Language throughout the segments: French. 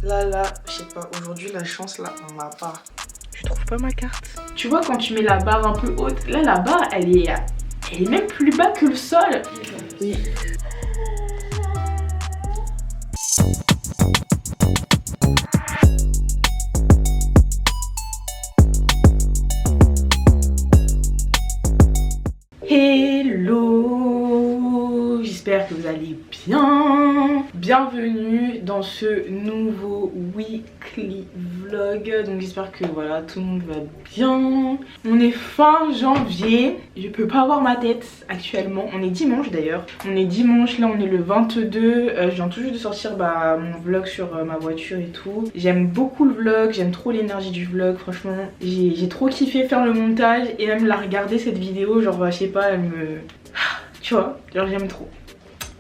Là, je sais pas, aujourd'hui la chance là, on m'a pas. Je trouve pas ma carte. Tu vois quand tu mets la barre un peu haute, là la barre elle est même plus bas que le sol. Oui. Hello, j'espère que vous allez bien. Bienvenue dans ce nouveau weekly vlog. Donc j'espère que voilà, tout le monde va bien. On est fin janvier. Je peux pas voir ma tête actuellement. On est dimanche d'ailleurs. On est dimanche, là on est le 22. Je viens tout juste de sortir mon vlog sur ma voiture et tout. J'aime beaucoup le vlog, j'aime trop l'énergie du vlog. Franchement, j'ai trop kiffé faire le montage et même la regarder cette vidéo. Genre je sais pas, elle me... Tu vois, genre j'aime trop.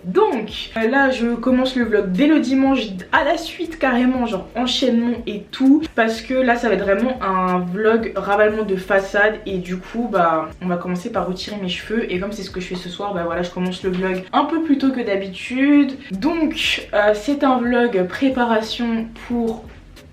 Donc là je commence le vlog dès le dimanche à la suite carrément, genre enchaînement et tout, parce que là ça va être vraiment un vlog ravalement de façade et du coup on va commencer par retirer mes cheveux et comme c'est ce que je fais ce soir, voilà je commence le vlog un peu plus tôt que d'habitude. Donc c'est un vlog préparation pour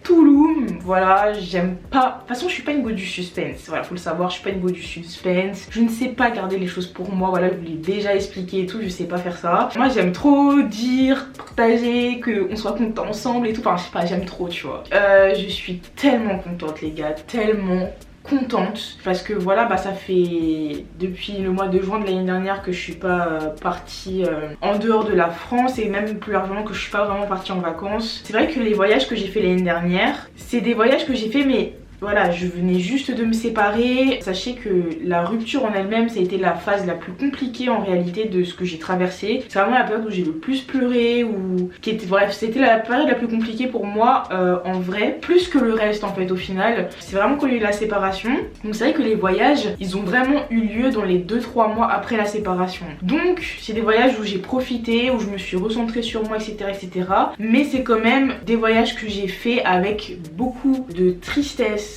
Tulum, voilà, j'aime pas... De toute façon je suis pas une go du suspense, voilà, faut le savoir, je suis pas une go du suspense. Je ne sais pas garder les choses pour moi, voilà, je vous l'ai déjà expliqué et tout, je sais pas faire ça. Moi j'aime trop dire, partager, qu'on soit content ensemble et tout, enfin je sais pas, j'aime trop, tu vois. Je suis tellement contente les gars, tellement contente parce que voilà ça fait depuis le mois de juin de l'année dernière que je suis pas partie en dehors de la France et même plus largement que je suis pas vraiment partie en vacances. C'est vrai que les voyages que j'ai fait l'année dernière, c'est des voyages que j'ai fait mais voilà, je venais juste de me séparer. Sachez que la rupture en elle-même, ça a été la phase la plus compliquée en réalité de ce que j'ai traversé. C'est vraiment la période où j'ai le plus pleuré ou qui était, bref, c'était la période la plus compliquée pour moi en vrai, plus que le reste en fait au final. C'est vraiment quand il y a eu la séparation. Donc c'est vrai que les voyages, ils ont vraiment eu lieu dans les 2-3 mois après la séparation. Donc c'est des voyages où j'ai profité, où je me suis recentrée sur moi, etc. etc. Mais c'est quand même des voyages que j'ai fait avec beaucoup de tristesse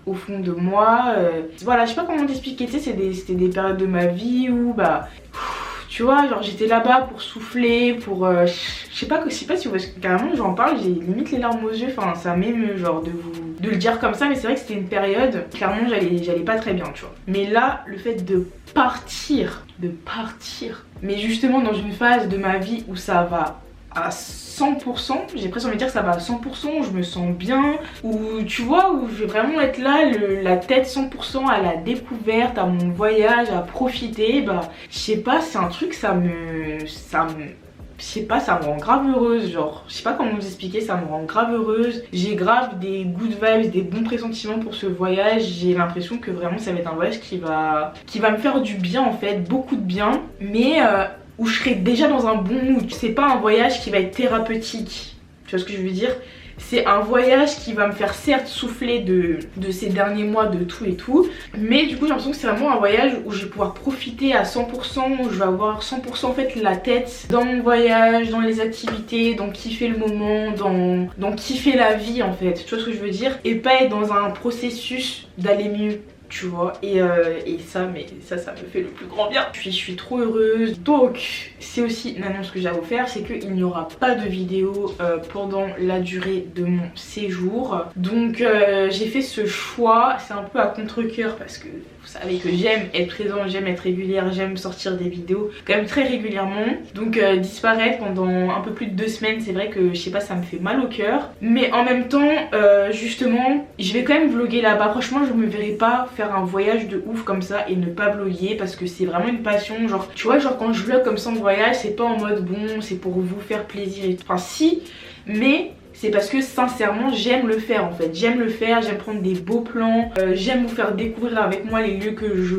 au fond de moi. Voilà, je sais pas comment t'expliquer, tu sais, c'était des périodes de ma vie où tu vois, genre j'étais là-bas pour souffler, pour je sais pas si vous voyez, carrément j'en parle, j'ai limite les larmes aux yeux, enfin ça m'émeut genre de le dire comme ça, mais c'est vrai que c'était une période, clairement j'allais pas très bien, tu vois. Mais là, le fait de partir, mais justement dans une phase de ma vie où ça va à 100%, j'ai presque envie de dire que ça va à 100%, où je me sens bien, où tu vois, où je vais vraiment être là, la tête 100% à la découverte, à mon voyage, à profiter, je sais pas, c'est un truc, je sais pas, ça me rend grave heureuse, genre, je sais pas comment vous expliquer, ça me rend grave heureuse. J'ai grave des good vibes, des bons pressentiments pour ce voyage. J'ai l'impression que vraiment ça va être un voyage qui va me faire du bien en fait, beaucoup de bien, mais où je serai déjà dans un bon mood. C'est pas un voyage qui va être thérapeutique, tu vois ce que je veux dire? C'est un voyage qui va me faire certes souffler de ces derniers mois, de tout et tout, mais du coup j'ai l'impression que c'est vraiment un voyage où je vais pouvoir profiter à 100%, où je vais avoir 100% en fait la tête dans mon voyage, dans les activités, dans kiffer le moment, dans kiffer la vie en fait, tu vois ce que je veux dire? Et pas être dans un processus d'aller mieux, tu vois, et ça me fait le plus grand bien. Je suis trop heureuse. Donc c'est aussi une annonce que j'ai à vous faire, c'est qu'il n'y aura pas de vidéo pendant la durée de mon séjour. Donc j'ai fait ce choix, c'est un peu à contre-cœur parce que vous savez que j'aime être présente, j'aime être régulière, j'aime sortir des vidéos quand même très régulièrement. Donc disparaître pendant un peu plus de 2 semaines, c'est vrai que je sais pas, ça me fait mal au cœur. Mais en même temps, justement, je vais quand même vlogger là-bas. Franchement, je me verrai pas faire un voyage de ouf comme ça et ne pas vlogger parce que c'est vraiment une passion. Genre, tu vois, genre quand je vlog comme ça en voyage, c'est pas en mode bon, c'est pour vous faire plaisir et tout. Enfin si, mais c'est parce que sincèrement j'aime le faire en fait, j'aime le faire, j'aime prendre des beaux plans, j'aime vous faire découvrir avec moi les lieux que je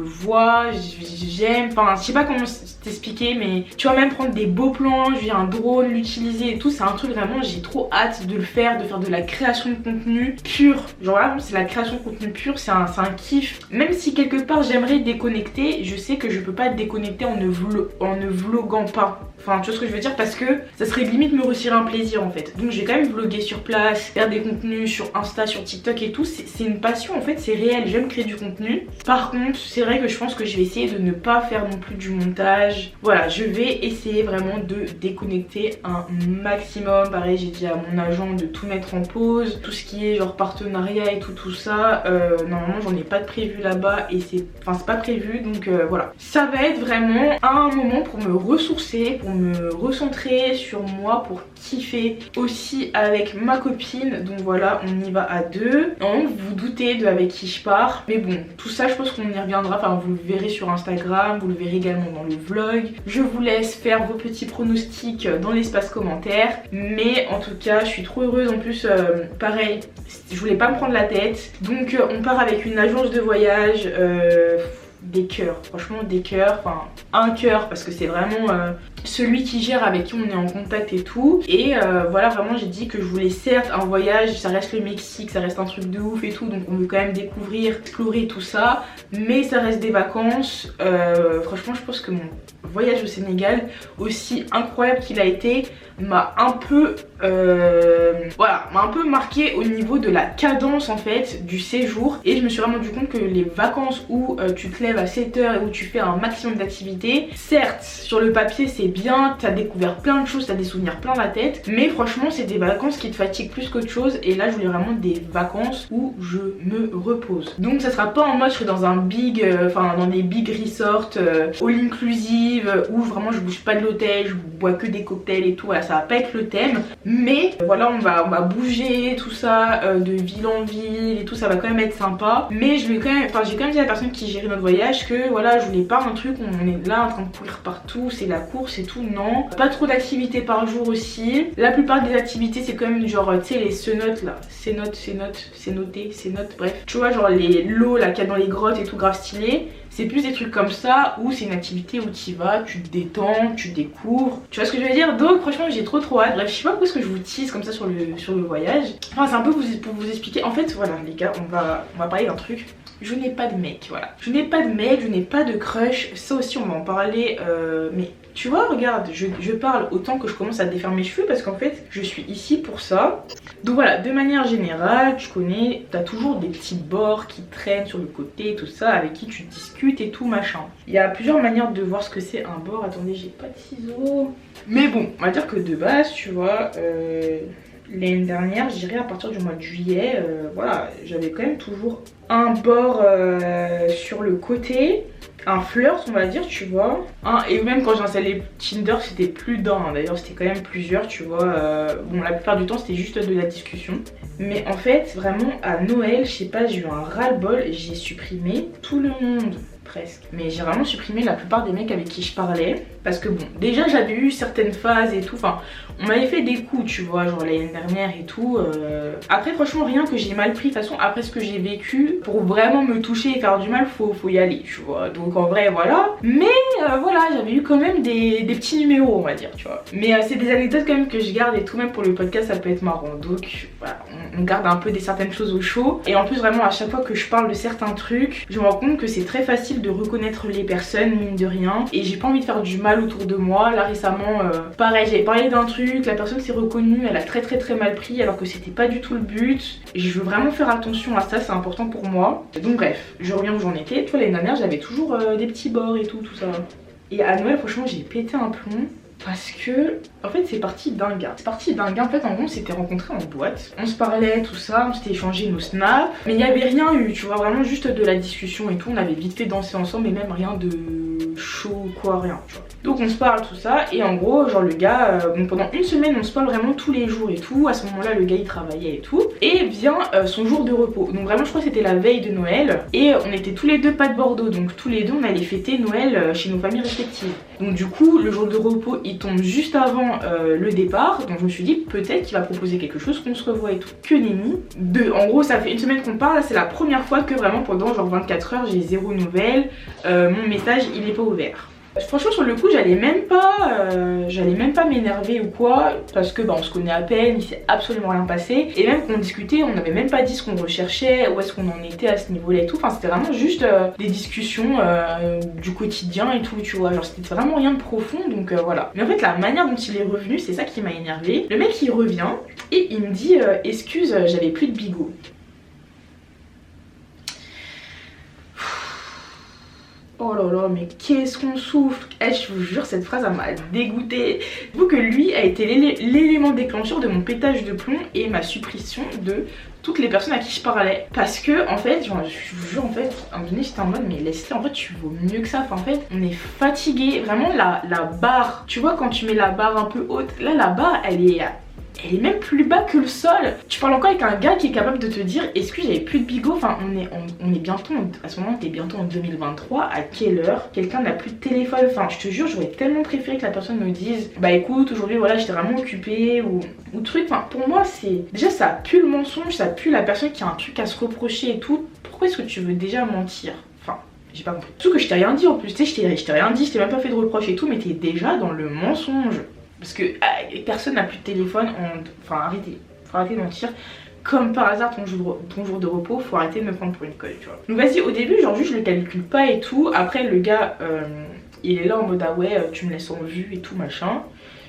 vois, j'aime, enfin je sais pas comment t'expliquer, mais tu vois, même prendre des beaux plans, j'ai un drone, l'utiliser et tout, c'est un truc vraiment, j'ai trop hâte de le faire, de faire de la création de contenu pur, genre là c'est la création de contenu pur, c'est un kiff, même si quelque part j'aimerais déconnecter, je sais que je peux pas déconnecter en ne vloguant pas. Enfin tu vois ce que je veux dire, parce que ça serait limite me retirer un plaisir en fait. Donc je vais quand même vlogger sur place, faire des contenus sur Insta, sur TikTok et tout. C'est une passion en fait, c'est réel, j'aime créer du contenu. Par contre c'est vrai que je pense que je vais essayer de ne pas faire non plus du montage. Voilà, je vais essayer vraiment de déconnecter un maximum. Pareil, j'ai dit à mon agent de tout mettre en pause, tout ce qui est genre partenariat et tout ça. Normalement j'en ai pas de prévu là-bas et c'est pas prévu, donc voilà. Ça va être vraiment un moment pour me ressourcer, pour me recentrer sur moi, pour kiffer aussi avec ma copine. Donc voilà, on y va à deux. Vous vous doutez de avec qui je pars, mais bon, tout ça je pense qu'on y reviendra. Enfin vous le verrez sur Instagram, vous le verrez également dans le vlog. Je vous laisse faire vos petits pronostics dans l'espace commentaire, mais en tout cas je suis trop heureuse. En plus pareil, je voulais pas me prendre la tête, donc on part avec une agence de voyage. Des cœurs, franchement des cœurs, enfin un cœur parce que c'est vraiment celui qui gère, avec qui on est en contact et tout. Et voilà, vraiment j'ai dit que je voulais certes un voyage, ça reste le Mexique, ça reste un truc de ouf et tout, donc on veut quand même découvrir, explorer tout ça, mais ça reste des vacances. Franchement je pense que mon voyage au Sénégal, aussi incroyable qu'il a été, m'a un peu m'a un peu marqué au niveau de la cadence en fait du séjour. Et je me suis vraiment rendu compte que les vacances où tu te lèves à 7h et où tu fais un maximum d'activités, certes sur le papier c'est bien, t'as découvert plein de choses, t'as des souvenirs plein la tête, mais franchement c'est des vacances qui te fatiguent plus qu'autre chose. Et là je voulais vraiment des vacances où je me repose. Donc ça sera pas en mode je serai dans un big, dans des big resorts all inclusive où vraiment je bouge pas de l'hôtel, je bois que des cocktails et tout. Voilà, ça va pas être le thème, mais voilà, on va bouger tout ça de ville en ville et tout, ça va quand même être sympa. Mais je vais quand même, j'ai quand même dit à la personne qui gérait notre voyage que voilà, je voulais pas un truc où on est là en train de courir partout, c'est la course et tout, non. Pas trop d'activités par jour aussi. La plupart des activités c'est quand même genre tu sais les cenotes là, c'est noté, bref, tu vois genre les lots là qu'il y a dans les grottes et tout, grave stylé. C'est plus des trucs comme ça où c'est une activité où tu vas, tu te détends, tu découvres. Tu vois ce que je veux dire? Donc franchement j'ai trop hâte. Bref, je sais pas pourquoi est-ce que je vous tease comme ça sur le voyage. Enfin c'est un peu pour vous expliquer. En fait voilà les gars, on va parler d'un truc. Je n'ai pas de mec, voilà. Je n'ai pas de mec, je n'ai pas de crush. Ça aussi on va en parler. Mais tu vois, regarde, je parle autant que je commence à défaire mes cheveux parce qu'en fait je suis ici pour ça. Donc voilà, de manière générale, tu connais, t'as toujours des petits bords qui traînent sur le côté, tout ça, avec qui tu discutes et tout machin. Il y a plusieurs manières de voir ce que c'est un bord. Attendez, j'ai pas de ciseaux. Mais bon, on va dire que de base, tu vois, l'année dernière, je dirais à partir du mois de juillet, voilà, j'avais quand même toujours un bord sur le côté. Un flirt on va dire, tu vois. Et même quand j'ai installé Tinder c'était plus d'un, d'ailleurs c'était quand même plusieurs, tu vois. Bon la plupart du temps c'était juste de la discussion. Mais en fait vraiment à Noël, je sais pas, j'ai eu un ras-le-bol, j'ai supprimé tout le monde presque. Mais j'ai vraiment supprimé la plupart des mecs avec qui je parlais. Parce que bon, déjà j'avais eu certaines phases et tout, enfin on m'avait fait des coups tu vois, genre l'année dernière et tout. Après franchement rien que j'ai mal pris, de toute façon après ce que j'ai vécu, pour vraiment me toucher et faire du mal faut y aller tu vois. Donc en vrai voilà. Mais voilà, j'avais eu quand même des petits numéros on va dire tu vois. Mais c'est des anecdotes quand même que je garde et tout, même pour le podcast ça peut être marrant. Donc voilà, on garde un peu certaines choses au chaud. Et en plus vraiment à chaque fois que je parle de certains trucs, je me rends compte que c'est très facile de reconnaître les personnes mine de rien. Et j'ai pas envie de faire du mal autour de moi. Là récemment pareil, j'avais parlé d'un truc, la personne s'est reconnue, elle a très mal pris alors que c'était pas du tout le but. Et je veux vraiment faire attention à ça, c'est important pour moi. Donc bref, je reviens où j'en étais. Tu vois l'année dernière j'avais toujours des petits bords et tout ça. Et à Noël franchement j'ai pété un plomb. Parce que, en fait, c'est parti d'un gars. C'est parti d'un gars, en fait, en gros, on s'était rencontrés en boîte. On se parlait, tout ça, on s'était échangé nos snaps. Mais il n'y avait rien eu, tu vois, vraiment juste de la discussion et tout. On avait vite fait danser ensemble, mais même rien de chaud, quoi, rien, tu vois. Donc on se parle, tout ça, et en gros, genre le gars, donc pendant une semaine, on se parle vraiment tous les jours et tout. À ce moment-là, le gars, il travaillait et tout. Et vient son jour de repos. Donc vraiment, je crois que c'était la veille de Noël. Et on était tous les deux pas de Bordeaux. Donc tous les deux, on allait fêter Noël chez nos familles respectives. Donc du coup, le jour de repos, il tombe juste avant le départ. Donc je me suis dit, peut-être qu'il va proposer quelque chose, qu'on se revoit et tout. Que nenni. En gros, ça fait une semaine qu'on parle. C'est la première fois que vraiment pendant genre 24 heures, j'ai zéro nouvelle. Mon message, il est pas ouvert. Franchement sur le coup j'allais même pas m'énerver ou quoi, parce que bah, on se connaît à peine, il s'est absolument rien passé. Et même qu'on discutait, on n'avait même pas dit ce qu'on recherchait, où est-ce qu'on en était à ce niveau-là et tout. Enfin c'était vraiment juste des discussions du quotidien et tout, tu vois. Genre c'était vraiment rien de profond, donc voilà. Mais en fait la manière dont il est revenu, c'est ça qui m'a énervé. Le mec il revient et il me dit excuse, j'avais plus de bigot. Oh là là, mais qu'est-ce qu'on souffle. Je vous jure, cette phrase, elle m'a dégoûtée. J'avoue que lui a été l'élément déclencheur de mon pétage de plomb et ma suppression de toutes les personnes à qui je parlais. Parce que, en fait, genre, je vous jure, en fait, à un moment donné, j'étais en mode, mais laisse-le, en fait, tu vaux mieux que ça. Enfin, en fait, on est fatigué. Vraiment, la barre, tu vois, quand tu mets la barre un peu haute, là, la barre, elle est même plus bas que le sol. Tu parles encore avec un gars qui est capable de te dire est-ce que j'avais plus de bigot. Enfin on est bientôt, à ce moment t'es bientôt en 2023, à quelle heure quelqu'un n'a plus de téléphone. Enfin je te jure j'aurais tellement préféré que la personne me dise bah écoute aujourd'hui voilà j'étais vraiment occupée ou truc. Enfin pour moi c'est déjà ça pue le mensonge, ça pue la personne qui a un truc à se reprocher et tout. Pourquoi est-ce que tu veux déjà mentir? Enfin j'ai pas compris. Surtout que je t'ai rien dit en plus, tu sais je t'ai rien dit, je t'ai même pas fait de reproche et tout, mais t'es déjà dans le mensonge. Parce que personne n'a plus de téléphone, enfin arrêtez, faut arrêter de mentir. Comme par hasard ton jour de repos, faut arrêter de me prendre pour une conne, tu vois. Donc vas-y, au début genre juste je le calcule pas et tout. Après le gars il est là en mode ah ouais tu me laisses en vue et tout machin.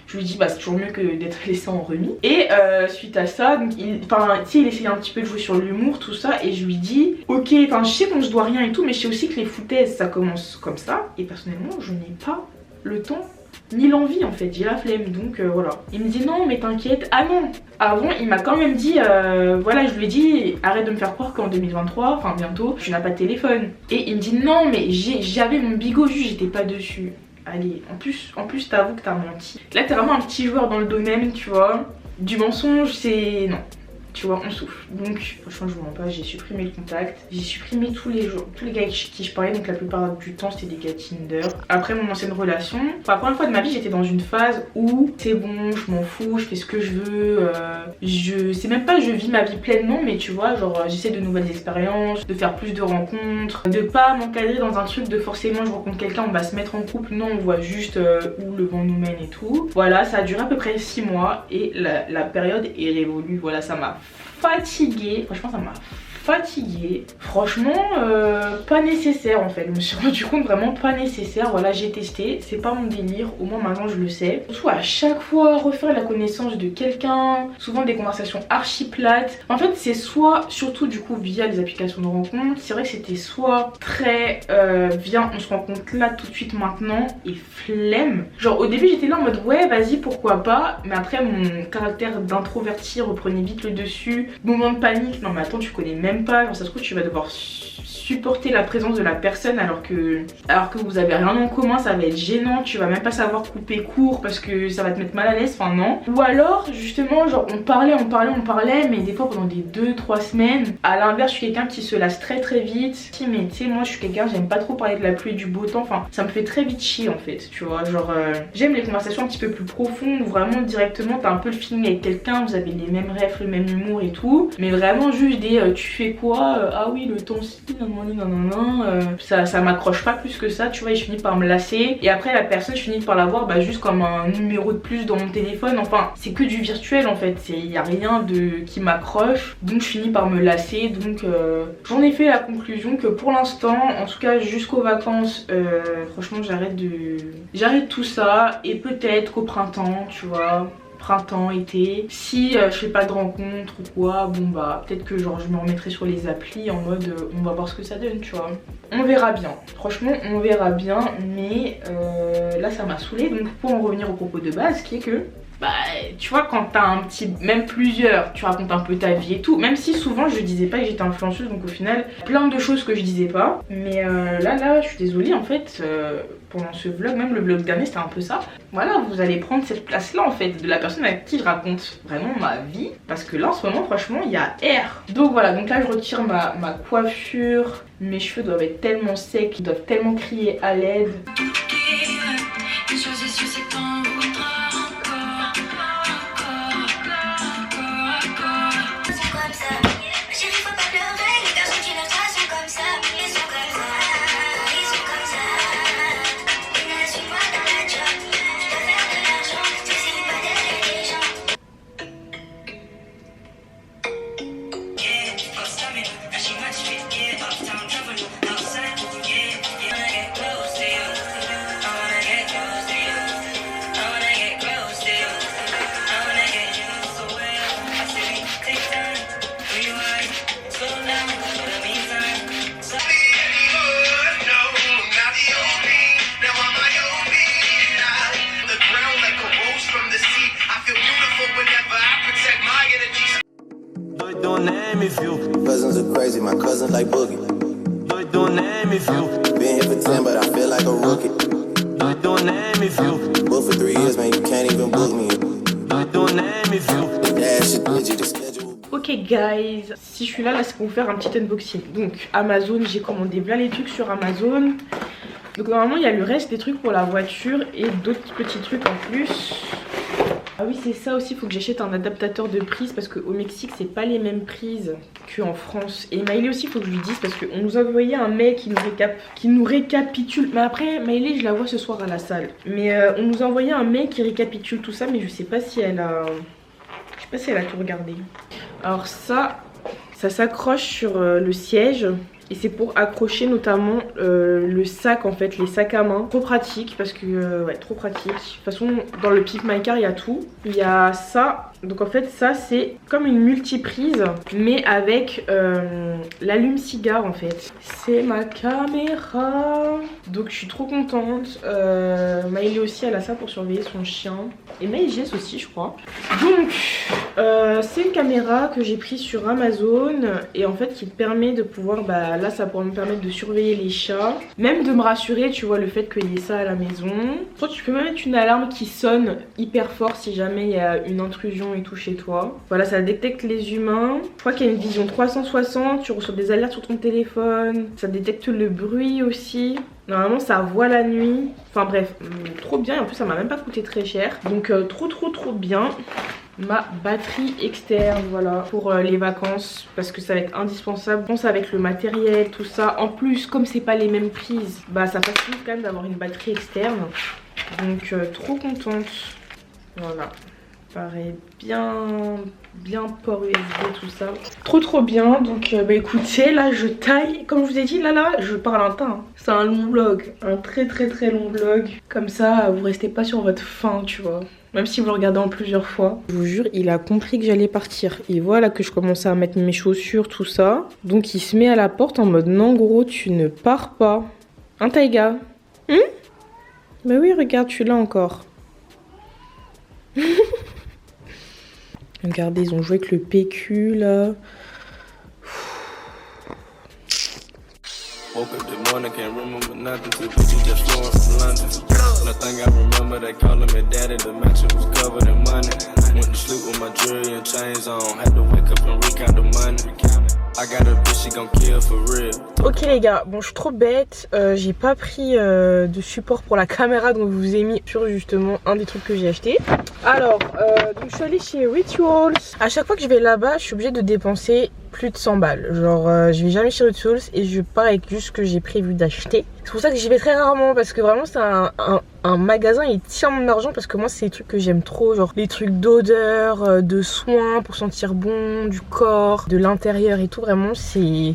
Je lui dis bah c'est toujours mieux que d'être laissé en remis. Et suite à ça, donc il essayait un petit peu de jouer sur l'humour, tout ça. Et je lui dis ok, enfin je sais qu'on se doit rien et tout, mais je sais aussi que les foutaises ça commence comme ça. Et personnellement je n'ai pas le temps ni l'envie en fait, j'ai la flemme, donc voilà. Il me dit non mais t'inquiète. Ah non, avant il m'a quand même dit voilà, je lui ai dit arrête de me faire croire qu'en 2023, enfin bientôt, tu n'as pas de téléphone. Et il me dit non mais j'avais mon bigot juste, j'étais pas dessus. Allez, en plus t'avoues que t'as menti. Là t'es vraiment un petit joueur dans le domaine, tu vois. Du mensonge, c'est non. Tu vois, on souffle. Donc franchement je vous mens pas, j'ai supprimé le contact. J'ai supprimé tous les gars avec qui je parlais. Donc la plupart du temps c'était des gars Tinder. Après mon ancienne relation, pour la première fois de ma vie j'étais dans une phase où c'est bon, je m'en fous, je fais ce que je veux. C'est même pas je vis ma vie pleinement, mais tu vois genre j'essaie de nouvelles expériences, de faire plus de rencontres, de pas m'encadrer dans un truc de forcément je rencontre quelqu'un, on va se mettre en couple. Non, on voit juste où le vent nous mène et tout. Voilà, ça a duré à peu près 6 mois et la période est révolue. Voilà, ça m'a fatiguée, franchement ça m'a fatiguée. Franchement pas nécessaire en fait, je me suis rendu compte vraiment pas nécessaire. Voilà, j'ai testé, c'est pas mon délire, au moins maintenant je le sais. Surtout à chaque fois refaire la connaissance de quelqu'un, souvent des conversations archi plates. En fait c'est soit, surtout du coup via les applications de rencontre, c'est vrai que c'était soit très viens on se rencontre là tout de suite maintenant et flemme. Genre au début j'étais là en mode ouais vas-y pourquoi pas, mais après mon caractère d'introverti reprenait vite le dessus. Moment de panique, non mais attends tu connais même pas, genre ça se trouve tu vas devoir supporter la présence de la personne alors que vous avez rien en commun, ça va être gênant, tu vas même pas savoir couper court parce que ça va te mettre mal à l'aise, enfin non. Ou alors justement genre on parlait mais des fois pendant des 2-3 semaines. À l'inverse je suis quelqu'un qui se lasse très vite. Si mais tu sais moi je suis quelqu'un, j'aime pas trop parler de la pluie et du beau temps, enfin ça me fait très vite chier en fait, tu vois. Genre j'aime les conversations un petit peu plus profondes où vraiment directement t'as un peu le feeling avec quelqu'un, vous avez les mêmes rêves, le même humour et tout. Mais vraiment juste des tu fais quoi, ah oui le temps si ça m'accroche pas plus que ça, tu vois, et je finis par me lasser. Et après la personne je finis par la voir bah, juste comme un numéro de plus dans mon téléphone. Enfin c'est que du virtuel en fait, il y a rien qui m'accroche, donc je finis par me lasser. Donc j'en ai fait la conclusion que pour l'instant, en tout cas jusqu'aux vacances, franchement j'arrête tout ça. Et peut-être qu'au printemps, tu vois, printemps, été, si je fais pas de rencontres ou quoi, bon bah peut-être que genre je me remettrai sur les applis en mode on va voir ce que ça donne, tu vois. On verra bien, franchement on verra bien, mais là ça m'a saoulée. Donc pour en revenir au propos de base qui est que bah tu vois quand t'as un petit, même plusieurs, tu racontes un peu ta vie et tout, même si souvent je disais pas que j'étais influenceuse, donc au final plein de choses que je disais pas. Mais là je suis désolée en fait, pendant ce vlog, même le vlog dernier c'était un peu ça. Voilà, vous allez prendre cette place là en fait de la personne avec qui je raconte vraiment ma vie, parce que là en ce moment franchement il y a air. Donc voilà, donc là je retire ma coiffure, mes cheveux doivent être tellement secs, ils doivent tellement crier à l'aide. Don't name if you. Cousins are crazy, my cousin like boogie. Don't name if you. Been here for 10, but I feel like a rookie. Don't name if you. Booked for 3 years, man, you can't even book me. Don't name if you. Dash it, did you the schedule? Ok guys, si je suis là, c'est pour vous faire un petit unboxing. Donc Amazon, j'ai commandé plein les trucs sur Amazon. Donc normalement il y a le reste des trucs pour la voiture et d'autres petits trucs en plus. Ah oui, c'est ça aussi, il faut que j'achète un adaptateur de prise parce qu'au Mexique c'est pas les mêmes prises qu'en France. Et Maïlé aussi, il faut que je lui dise parce qu'on nous a envoyé un mec qui nous récapitule. Mais après Maïlé je la vois ce soir à la salle. Mais on nous a envoyé un mec qui récapitule tout ça, mais je sais pas si elle a... Je sais pas si elle a tout regardé. Alors ça s'accroche sur le siège. Et c'est pour accrocher notamment le sac en fait, les sacs à main. Trop pratique parce que, ouais, trop pratique. De toute façon, dans le Pick My Car, il y a tout. Il y a ça. Donc en fait, ça c'est comme une multiprise, mais avec l'allume-cigare en fait. C'est ma caméra. Donc je suis trop contente. Maïlé aussi, elle a ça pour surveiller son chien. Et Maïgès aussi, je crois. Donc, c'est une caméra que j'ai prise sur Amazon. Et en fait, qui te permet de pouvoir... Bah, là, ça pourrait me permettre de surveiller les chats. Même de me rassurer, tu vois, le fait qu'il y ait ça à la maison. Toi, tu peux même mettre une alarme qui sonne hyper fort si jamais il y a une intrusion et tout chez toi. Voilà, ça détecte les humains. Je crois qu'il y a une vision 360. Tu reçois des alertes sur ton téléphone. Ça détecte le bruit aussi. Normalement ça voit la nuit. Enfin bref, trop bien. Et en plus ça m'a même pas coûté très cher. Donc trop bien. Ma batterie externe, voilà, pour les vacances. Parce que ça va être indispensable. Je pense avec le matériel, tout ça. En plus, comme c'est pas les mêmes prises, bah ça facilite quand même d'avoir une batterie externe. Donc trop contente. Voilà. Pareil, bien port USB, tout ça. Trop bien. Donc bah écoutez, là je taille. Comme je vous ai dit, là je parle un temps. C'est un long vlog, un très long vlog. Comme ça vous restez pas sur votre faim, tu vois. Même si vous le regardez en plusieurs fois. Je vous jure, il a compris que j'allais partir. Et voilà que je commençais à mettre mes chaussures, tout ça. Donc il se met à la porte en mode non gros, tu ne pars pas. Hein Taïga? Bah oui, regarde, je suis là encore. Regardez, ils ont joué avec le PQ là. Woke up this morning, can't remember nothing. Two bitches just flowing from London. Nothing I remember, they calling me daddy. The mansion was covered in money. Went to sleep with my jewelry and chains on. Had to wake up and recount the money. I got a bitch, she gon' kill for real. Ok les gars, bon je suis trop bête, j'ai pas pris de support pour la caméra, donc je vous ai mis sur justement un des trucs que j'ai acheté. Alors, donc je suis allée chez Rituals. À chaque fois que je vais là-bas, je suis obligée de dépenser plus de 100 balles. Genre je vais jamais chez Rituals et je pars avec juste ce que j'ai prévu d'acheter. C'est pour ça que j'y vais très rarement parce que vraiment c'est un magasin, il tient mon argent parce que moi c'est des trucs que j'aime trop, genre les trucs d'odeur, de soins pour sentir bon, du corps, de l'intérieur et tout, vraiment c'est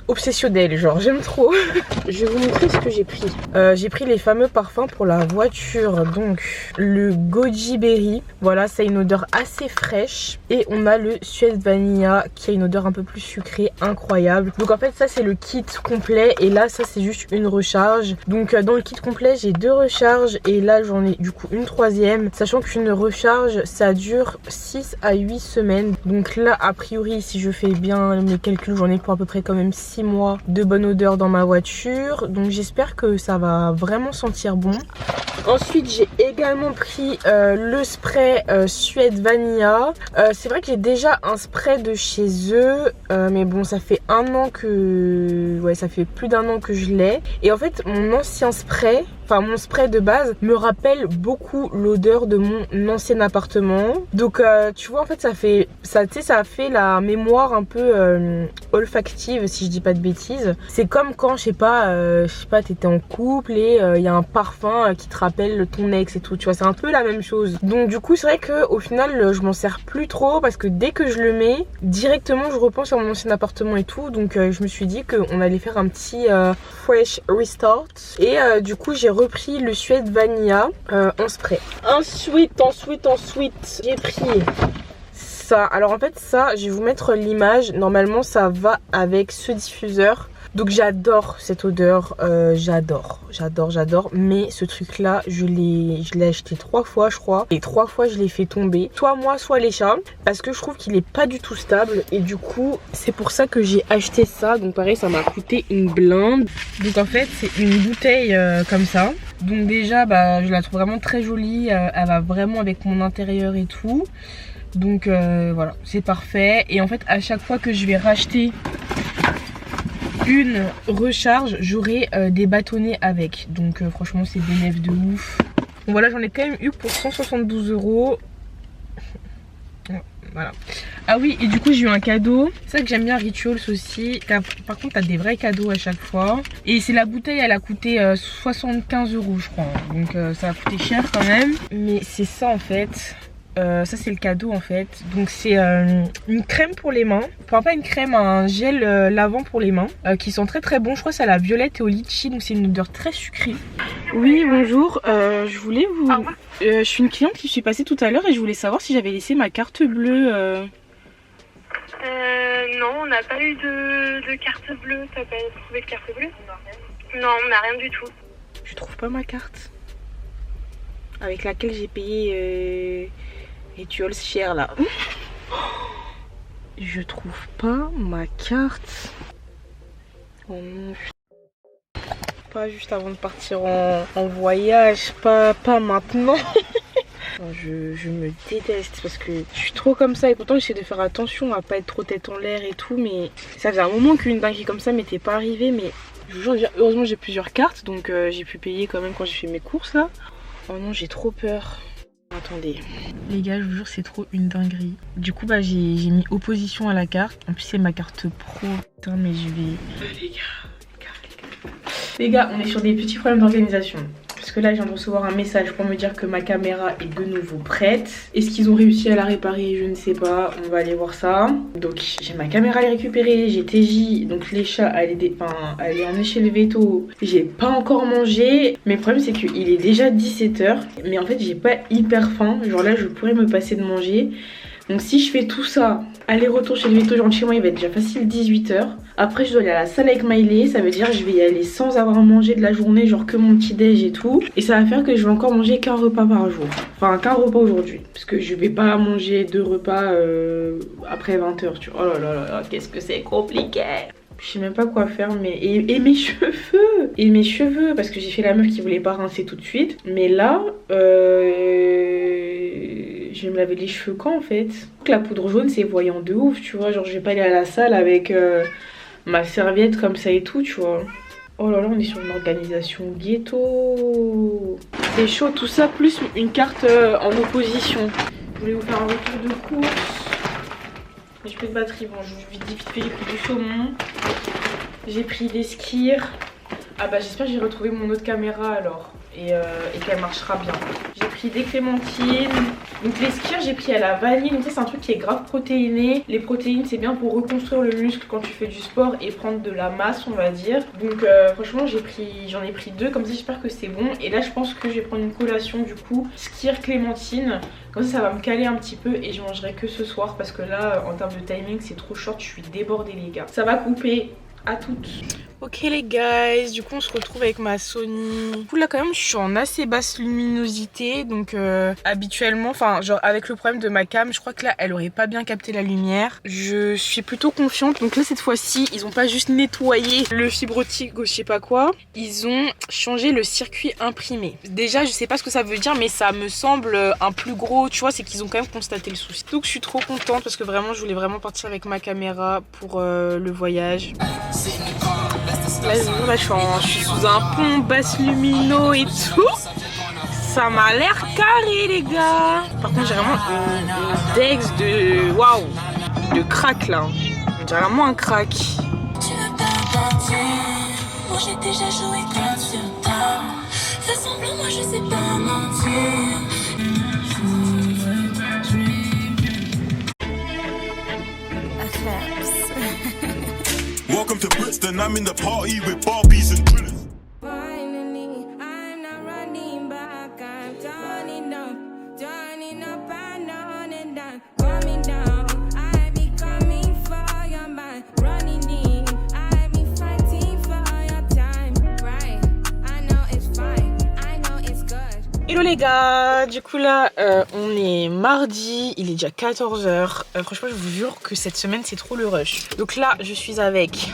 obsessionnel, genre j'aime trop. Je vais vous montrer ce que j'ai pris. J'ai pris les fameux parfums pour la voiture, donc le Goji Berry, voilà, ça a une odeur assez fraîche, et on a le Suede Vanilla qui a une odeur un peu plus sucrée, incroyable. Donc en fait ça c'est le kit complet, et là ça c'est juste une recharge. Donc dans le kit complet j'ai 2 recharges, et là j'en ai du coup une troisième, sachant qu'une recharge ça dure 6 à 8 semaines. Donc là a priori si je fais bien mes calculs, j'en ai pour à peu près quand même 6 mois de bonne odeur dans ma voiture, donc j'espère que ça va vraiment sentir bon. Ensuite j'ai également pris le spray Suede Vanilla. C'est vrai que j'ai déjà un spray de chez eux, mais bon ça fait un an que... ouais, ça fait plus d'un an que je l'ai, et en fait mon ancien spray, enfin mon spray de base me rappelle beaucoup l'odeur de mon ancien appartement. Donc tu vois en fait ça fait ça, tu sais, ça fait la mémoire un peu olfactive si je dis pas de bêtises. C'est comme quand je sais pas t'étais en couple et il y a un parfum qui te rappelle ton ex et tout, tu vois, c'est un peu la même chose. Donc du coup c'est vrai que au final je m'en sers plus trop parce que dès que je le mets directement je repense à mon ancien appartement et tout. Donc je me suis dit qu'on allait faire un petit fresh restart, et du coup j'ai repris le Suede Vanilla en spray. Ensuite j'ai pris ça. Alors en fait ça, je vais vous mettre l'image. Normalement ça va avec ce diffuseur. Donc j'adore cette odeur, j'adore. Mais ce truc là, je l'ai acheté 3 fois je crois. Et 3 fois je l'ai fait tomber. Soit moi, soit les chats. Parce que je trouve qu'il est pas du tout stable. Et du coup, c'est pour ça que j'ai acheté ça. Donc pareil, ça m'a coûté une blinde. Donc en fait, c'est une bouteille comme ça. Donc déjà, je la trouve vraiment très jolie. Elle va vraiment avec mon intérieur et tout. Donc voilà, c'est parfait. Et en fait, à chaque fois que je vais racheter une recharge, j'aurai des bâtonnets avec. Donc franchement c'est bénéf de ouf. Bon voilà, j'en ai quand même eu pour 172 €. Voilà. Ah oui, et du coup j'ai eu un cadeau. C'est ça que j'aime bien Rituals aussi. Par contre t'as des vrais cadeaux à chaque fois. Et c'est la bouteille, elle a coûté 75 € je crois. Donc ça a coûté cher quand même. Mais c'est ça en fait. Ça c'est le cadeau en fait. Donc c'est une crème pour les mains. Enfin pas une crème, un gel lavant pour les mains qui sent très très bon. Je crois que c'est à la violette et au litchi. Donc c'est une odeur très sucrée. Oui bonjour, je voulais vous... je suis une cliente qui suis passée tout à l'heure et je voulais savoir si j'avais laissé ma carte bleue. Non, on n'a pas eu de carte bleue. T'as pas trouvé de carte bleue? Non, on n'a rien du tout. Je trouve pas ma carte avec laquelle j'ai payé Rituals cher là. Je trouve pas ma carte. Oh non. Pas juste avant de partir en voyage, pas maintenant. Je me déteste parce que je suis trop comme ça et pourtant j'essaie de faire attention à pas être trop tête en l'air et tout, mais ça faisait un moment qu'une dinguerie comme ça m'était pas arrivée. Mais je vous jure, heureusement j'ai plusieurs cartes donc j'ai pu payer quand même quand j'ai fait mes courses là. Oh non, j'ai trop peur. Attendez. Les gars, je vous jure, c'est trop une dinguerie. Du coup, j'ai mis opposition à la carte. En plus, c'est ma carte pro. Putain, mais je vais... Les gars, on est sur des petits problèmes d'organisation. Parce que là, je viens de recevoir un message pour me dire que ma caméra est de nouveau prête. Est-ce qu'ils ont réussi à la réparer? Je ne sais pas. On va aller voir ça. Donc, j'ai ma caméra à les récupérer. J'ai TJ. Donc, les chats, elle est emmenée chez le veto. J'ai pas encore mangé. Mais le problème, c'est qu'il est déjà 17 h. Mais en fait, j'ai pas hyper faim. Genre là, je pourrais me passer de manger. Donc si je fais tout ça, aller-retour chez le veto, genre chez moi il va être déjà facile 18 h. Après je dois aller à la salle avec Miley, ça veut dire que je vais y aller sans avoir mangé de la journée, genre que mon petit déj et tout. Et ça va faire que je vais encore manger qu'un repas par jour. Enfin qu'un repas aujourd'hui. Parce que je vais pas manger 2 repas après 20 h, tu vois. Oh là là là, qu'est-ce que c'est compliqué. Je sais même pas quoi faire, mais... Et mes cheveux! Et mes cheveux, parce que j'ai fait la meuf qui voulait pas rincer tout de suite. Mais là, je vais me laver les cheveux quand en fait? La poudre jaune c'est voyant de ouf, tu vois. Genre je vais pas aller à la salle avec ma serviette comme ça et tout, tu vois. Oh là là, on est sur une organisation ghetto. C'est chaud tout ça, plus une carte en opposition. Je voulais vous faire un retour de course. Mais j'ai plus de batterie, bon je vite fait, j'ai pris du saumon. J'ai pris des skirs. Ah bah j'espère que j'ai retrouvé mon autre caméra alors. Et qu'elle marchera bien. J'ai pris des clémentines. Donc les skirs j'ai pris à la vanille. Donc ça c'est un truc qui est grave protéiné. Les protéines c'est bien pour reconstruire le muscle quand tu fais du sport et prendre de la masse on va dire. Donc franchement j'en ai pris 2 comme ça, j'espère que c'est bon. Et là je pense que je vais prendre une collation du coup skir clémentine. Comme ça va me caler un petit peu et je mangerai que ce soir. Parce que là en termes de timing c'est trop short, je suis débordée les gars. Ça va couper. À toutes. Ok les guys, du coup on se retrouve avec ma Sony. Du coup là quand même je suis en assez basse luminosité. Donc habituellement, enfin genre avec le problème de ma cam, je crois que là elle aurait pas bien capté la lumière. Je suis plutôt confiante. Donc là cette fois-ci ils ont pas juste nettoyé le fibre optique ou je sais pas quoi. Ils ont changé le circuit imprimé. Déjà je sais pas ce que ça veut dire mais ça me semble un plus gros. Tu vois, c'est qu'ils ont quand même constaté le souci. Donc je suis trop contente parce que vraiment je voulais vraiment partir avec ma caméra pour le voyage. Là, je suis sous un pont basse lumino et tout. Ça m'a l'air carré les gars. Par contre j'ai vraiment une dex de waouh, de crack là. J'ai vraiment un crack. J'ai déjà joué grave sur toi. Fais semblant, moi je sais pas mentir. Welcome to Brixton, I'm in the party with Barbies and drillers. Finally, I'm not running back, I'm turning up and on and on, coming down. les gars, du coup là on est mardi, il est déjà 14h. Franchement je vous jure que cette semaine c'est trop le rush. Donc là je suis avec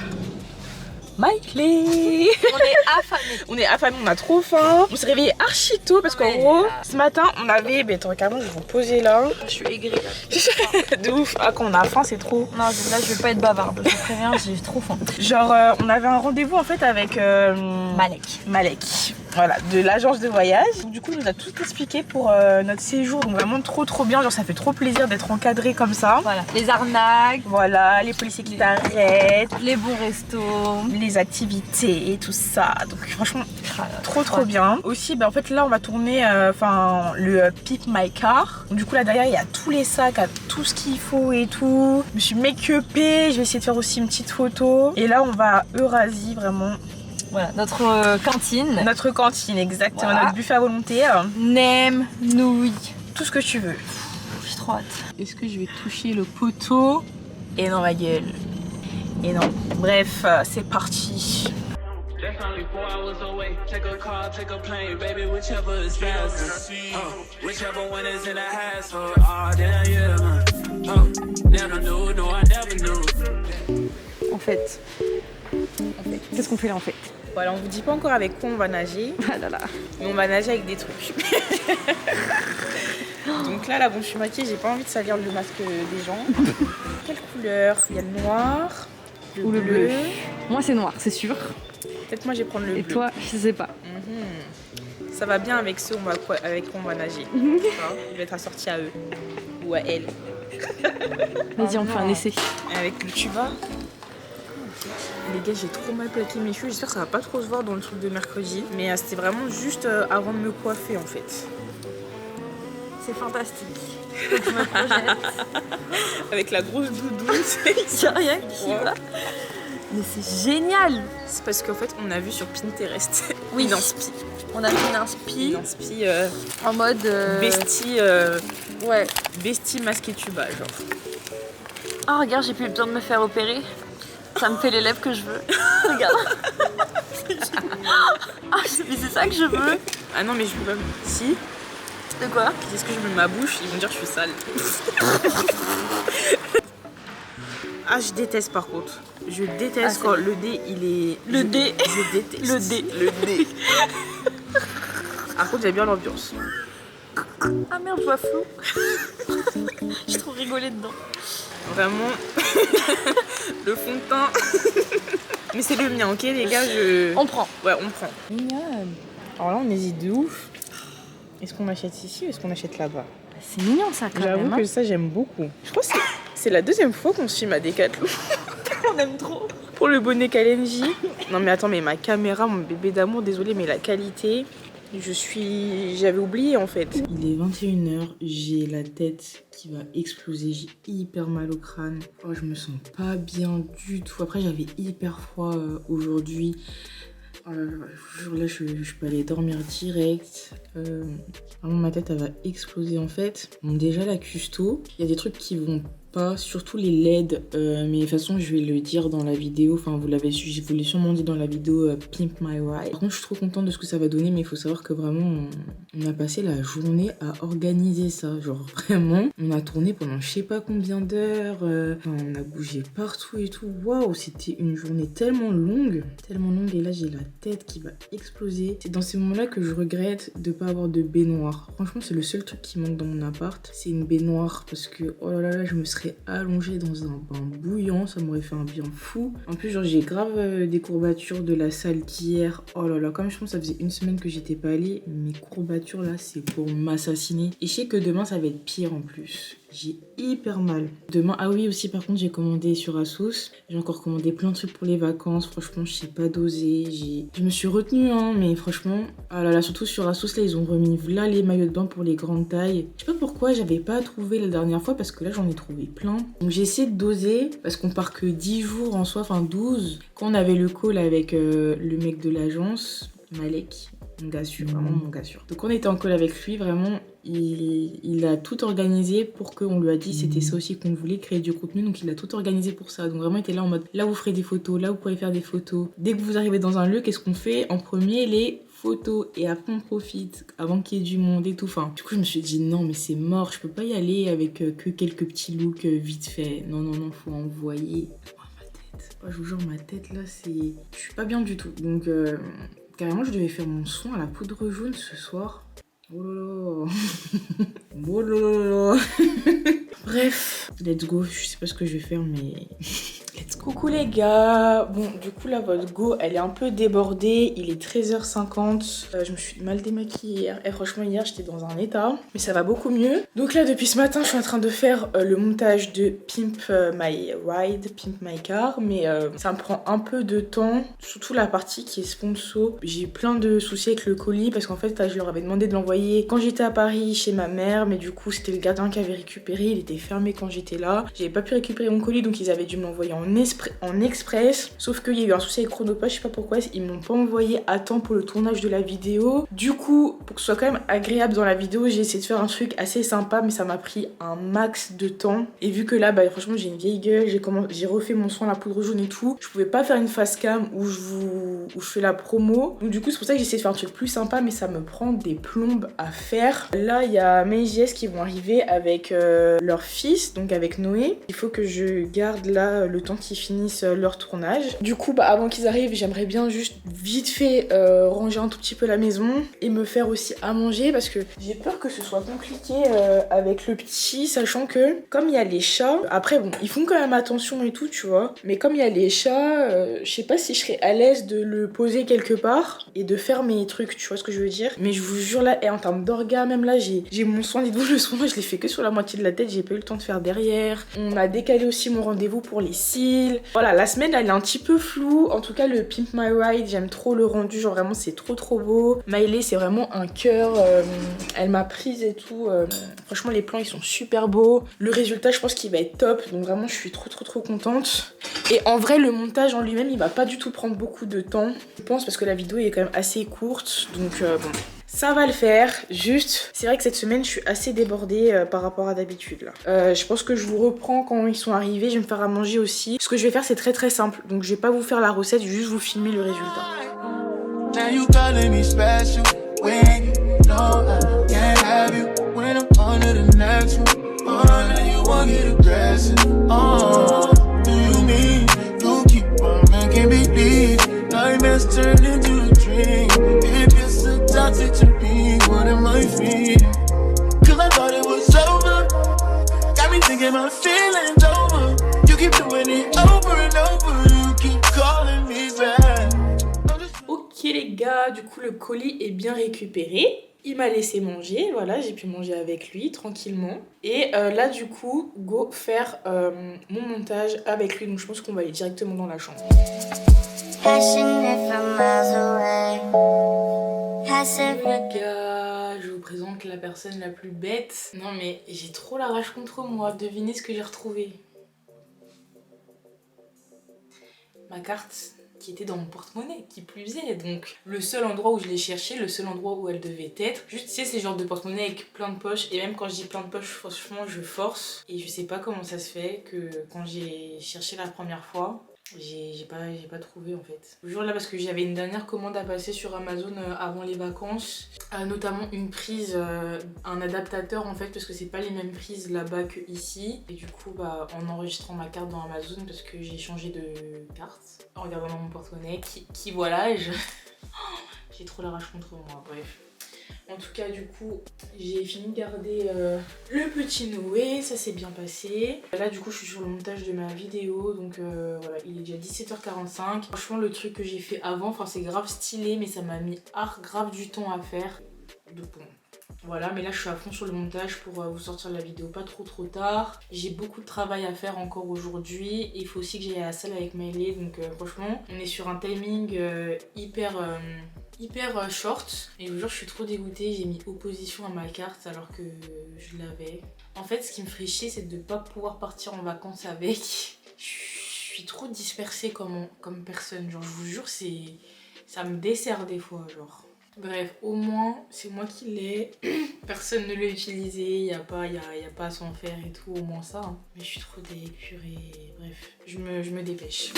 Miley. On est affamés, on a trop faim. On s'est réveillé archi tôt parce qu'en gros ce matin on avait, attends carrément je vais vous poser là. Je suis aigrie là. De ouf, quand on a faim c'est trop. Non là je vais pas être bavarde, je préviens, j'ai trop faim. Genre on avait un rendez-vous en fait avec Malek. Voilà, de l'agence de voyage. Donc, du coup, il nous a tout expliqué pour notre séjour. Donc vraiment trop bien. Genre ça fait trop plaisir d'être encadré comme ça. Voilà, les arnaques. Voilà, les policiers qui t'arrêtent. Les bons restos. Les activités et tout ça. Donc franchement, trop bien. Aussi, en fait là, on va tourner le Pick My Car. Donc du coup là derrière, il y a tous les sacs, tout ce qu'il faut et tout. Je me suis make-upée. Je vais essayer de faire aussi une petite photo. Et là, on va à Eurasie vraiment. Voilà, notre cantine. Notre cantine, exactement. Voilà. Notre buffet à volonté. Nem, nouilles. Tout ce que tu veux. J'ai trop hâte. Est-ce que je vais toucher le poteau? Et non, ma gueule. Et non. Bref, c'est parti. That's only 4 hours away. Take a car, take a plane, baby, whichever is faster. Whichever one is in the hassle. Oh, damn, yeah, man. Never knew, no, I never knew. En fait, qu'est-ce qu'on fait là en fait? Voilà, on vous dit pas encore avec quoi on va nager. Ah là là. Mais on va nager avec des trucs. Donc là, bon, je suis maquillée, j'ai pas envie de salir le masque des gens. Quelle couleur? Il y a le noir, Ou le bleu. Moi c'est noir, c'est sûr. Peut-être moi je vais prendre le bleu. Et toi, je sais pas. Ça va bien avec ceux avec qui on va nager. Il va être assorti à eux. Ou à elle. Vas-y, on fait un essai. Avec le tuba. Les gars, j'ai trop mal plaqué mes cheveux. J'espère que ça va pas trop se voir dans le truc de mercredi. Mais c'était vraiment juste avant de me coiffer en fait. C'est fantastique. Donc je me projette. Avec la grosse doudoune. Il y a rien qui va. Mais c'est génial. C'est parce qu'en fait, on a vu sur Pinterest. Oui. Une inspi. On a fait une inspi en mode bestie. Ouais. Bestie masqué tuba, genre. Ah regarde, j'ai plus besoin de me faire opérer. Ça me fait les lèvres que je veux. Regarde. Ah, mais c'est ça que je veux. Ah non, mais je veux pas. Si. De quoi? Est-ce que je mets ma bouche? Ils vont dire que je suis sale. Ah, je déteste par contre. Je déteste quand le dé il est. Le dé. Je déteste. Le dé. Le dé. Par contre, j'aime bien l'ambiance. Ah merde, je vois flou. J'ai trop rigolé dedans. Vraiment. Le fond de teint. Mais c'est le mien, ok les gars, On prend. Ouais, on prend. Génial. Alors là, on hésite de ouf. Est-ce qu'on achète ici ou est-ce qu'on achète là-bas? C'est mignon ça quand même. J'avoue que ça, j'aime beaucoup. Je crois que c'est la deuxième fois qu'on se filme à Decathlon. On aime trop. Pour le bonnet Kalenji. Non mais attends, mais ma caméra, mon bébé d'amour, désolé, mais la qualité... J'avais oublié en fait. Il est 21h, j'ai la tête qui va exploser, j'ai hyper mal au crâne. Oh, je me sens pas bien du tout. Après j'avais hyper froid aujourd'hui. Là je peux aller dormir direct. Vraiment ma tête elle va exploser en fait. Bon, déjà la custo, il y a des trucs qui vont pas, surtout les LED, mais de toute façon je vais le dire dans la vidéo, enfin vous l'avez su, je vous l'ai sûrement dit dans la vidéo Pimp My Ride. Par contre je suis trop contente de ce que ça va donner, mais il faut savoir que vraiment on a passé la journée à organiser ça, genre vraiment on a tourné pendant je sais pas combien d'heures, on a bougé partout et tout. Waouh, c'était une journée tellement longue et là j'ai la tête qui va exploser. C'est dans ces moments là que je regrette de pas avoir de baignoire. Franchement c'est le seul truc qui manque dans mon appart, c'est une baignoire, parce que oh là là je me serais allongée dans un bain bouillant, ça m'aurait fait un bien fou. En plus genre j'ai grave des courbatures de la salle d'hier. Oh là là, comme je pense que ça faisait une semaine que j'étais pas allée, mes courbatures là c'est pour m'assassiner. Et je sais que demain ça va être pire en plus. J'ai hyper mal. Demain, ah oui aussi par contre j'ai commandé sur Asos. J'ai encore commandé plein de trucs pour les vacances. Franchement je sais pas doser. Je me suis retenue hein, mais franchement, ah là là, surtout sur Asos là ils ont remis là les maillots de bain pour les grandes tailles. Je sais pas pourquoi j'avais pas trouvé la dernière fois, parce que là j'en ai trouvé plein. Donc j'ai essayé de doser parce qu'on part que 10 jours en soi, enfin 12. Quand on avait le call avec le mec de l'agence, Malek, mon gars sûr, vraiment mon gars sûr. Donc on était en call avec lui, vraiment il a tout organisé pour qu'on lui a dit c'était ça aussi qu'on voulait, créer du contenu, donc il a tout organisé pour ça. Donc vraiment il était là en mode là vous ferez des photos, là vous pourrez faire des photos. Dès que vous arrivez dans un lieu, qu'est-ce qu'on fait en premier? Les photos et après on profite avant qu'il y ait du monde et tout. Enfin, du coup, je me suis dit non, mais c'est mort, je peux pas y aller avec que quelques petits looks vite fait. Non, non, non, faut envoyer. Oh, ma tête. Oh, je vous jure, ma tête là, c'est. Je suis pas bien du tout. Donc, carrément, je devais faire mon soin à la poudre jaune ce soir. Oh là là. Oh là là. Bref, let's go. Je sais pas ce que je vais faire, mais let's go. Coucou les gars. Bon, du coup, là, votre go, elle est un peu débordée. Il est 13h50. Je me suis mal démaquillée hier. Et franchement, hier, j'étais dans un état. Mais ça va beaucoup mieux. Donc là, depuis ce matin, je suis en train de faire le montage de Pimp My Ride, Pimp My Car. Mais ça me prend un peu de temps. Surtout la partie qui est sponsor. J'ai plein de soucis avec le colis. Parce qu'en fait, je leur avais demandé de l'envoyer quand j'étais à Paris chez ma mère. Mais du coup, c'était le gardien qui avait récupéré. Il était fermé quand j'étais là. J'avais pas pu récupérer mon colis. Donc, ils avaient dû me l'envoyer en express, sauf qu'il y a eu un souci avec Chronopost, je sais pas pourquoi, ils m'ont pas envoyé à temps pour le tournage de la vidéo. Du coup, pour que ce soit quand même agréable dans la vidéo, j'ai essayé de faire un truc assez sympa, mais ça m'a pris un max de temps. Et vu que là, bah franchement, j'ai une vieille gueule, j'ai refait mon soin à la poudre jaune et tout, je pouvais pas faire une face cam où je fais la promo. Donc du coup, c'est pour ça que j'ai essayé de faire un truc plus sympa, mais ça me prend des plombes à faire. Là, il y a mes JS qui vont arriver avec leur fils, donc avec Noé. Il faut que je garde là le temps qu'ils finissent leur tournage. Du coup, bah, avant qu'ils arrivent, j'aimerais bien juste vite fait ranger un tout petit peu la maison et me faire aussi à manger parce que j'ai peur que ce soit compliqué avec le petit, sachant que comme il y a les chats, après bon, ils font quand même attention et tout, tu vois, mais comme il y a les chats, je sais pas si je serais à l'aise de le poser quelque part et de faire mes trucs, tu vois ce que je veux dire. Mais je vous jure là, et en termes d'orga, même là, j'ai mon soin, dites-vous, le soin, je l'ai fait que sur la moitié de la tête, j'ai pas eu le temps de faire derrière. On a décalé aussi mon rendez-vous pour les cils. Voilà, la semaine elle est un petit peu floue. En tout cas, le Pimp My Ride, j'aime trop le rendu, genre vraiment c'est trop beau. Miley, c'est vraiment un cœur, elle m'a prise et tout. Franchement, les plans ils sont super beaux. Le résultat, je pense qu'il va être top, donc vraiment je suis trop contente. Et en vrai, le montage en lui-même, il va pas du tout prendre beaucoup de temps, je pense, parce que la vidéo est quand même assez courte, donc bon. Ça va le faire, juste, c'est vrai que cette semaine je suis assez débordée par rapport à d'habitude là. Je pense que je vous reprends quand ils sont arrivés, je vais me faire à manger aussi. Ce que je vais faire c'est très simple, donc je vais pas vous faire la recette, je vais juste vous filmer le résultat. Toxic to be one of my feet. Cause I thought it was over. Got me thinking my feelings over. You keep doing it over and over. You keep calling me back. Ok les gars, du coup le colis est bien récupéré. Il m'a laissé manger, voilà, j'ai pu manger avec lui tranquillement. Et là du coup, go faire mon montage avec lui. Donc je pense qu'on va aller directement dans la chambre. Les gars, je vous présente la personne la plus bête. Non mais j'ai trop la rage contre moi. Devinez ce que j'ai retrouvé. Ma carte qui était dans mon porte-monnaie, qui plus est. Donc le seul endroit où je l'ai cherchée, le seul endroit où elle devait être. Juste, tu sais, ces genres de porte-monnaie avec plein de poches. Et même quand je dis plein de poches, franchement, je force. Et je sais pas comment ça se fait que quand j'ai cherché la première fois, j'ai pas trouvé en fait. Toujours là parce que j'avais une dernière commande à passer sur Amazon avant les vacances, notamment une prise, un adaptateur en fait, parce que c'est pas les mêmes prises là-bas que ici. Et du coup bah en enregistrant ma carte dans Amazon, parce que j'ai changé de carte, en regardant dans mon porte-monnaie qui voilà, j'ai trop la rage contre moi, bref. En tout cas du coup j'ai fini de garder le petit Noé, ça s'est bien passé. Là du coup je suis sur le montage de ma vidéo, donc voilà, il est déjà 17h45. Franchement le truc que j'ai fait avant, enfin c'est grave stylé mais ça m'a mis grave du temps à faire. Donc bon, voilà, mais là je suis à fond sur le montage pour vous sortir la vidéo pas trop tard. J'ai beaucoup de travail à faire encore aujourd'hui et il faut aussi que j'aille à la salle avec Miley, donc franchement on est sur un timing hyper short. Et je vous jure je suis trop dégoûtée, j'ai mis opposition à ma carte alors que je l'avais. En fait ce qui me ferait chier c'est de ne pas pouvoir partir en vacances avec. Je suis trop dispersée comme personne, genre je vous jure ça me dessert des fois genre. Bref, au moins c'est moi qui l'ai, personne ne l'a utilisé, il n'y a pas à s'en faire et tout, au moins ça. Hein. Mais je suis trop dépurée, bref, je me dépêche.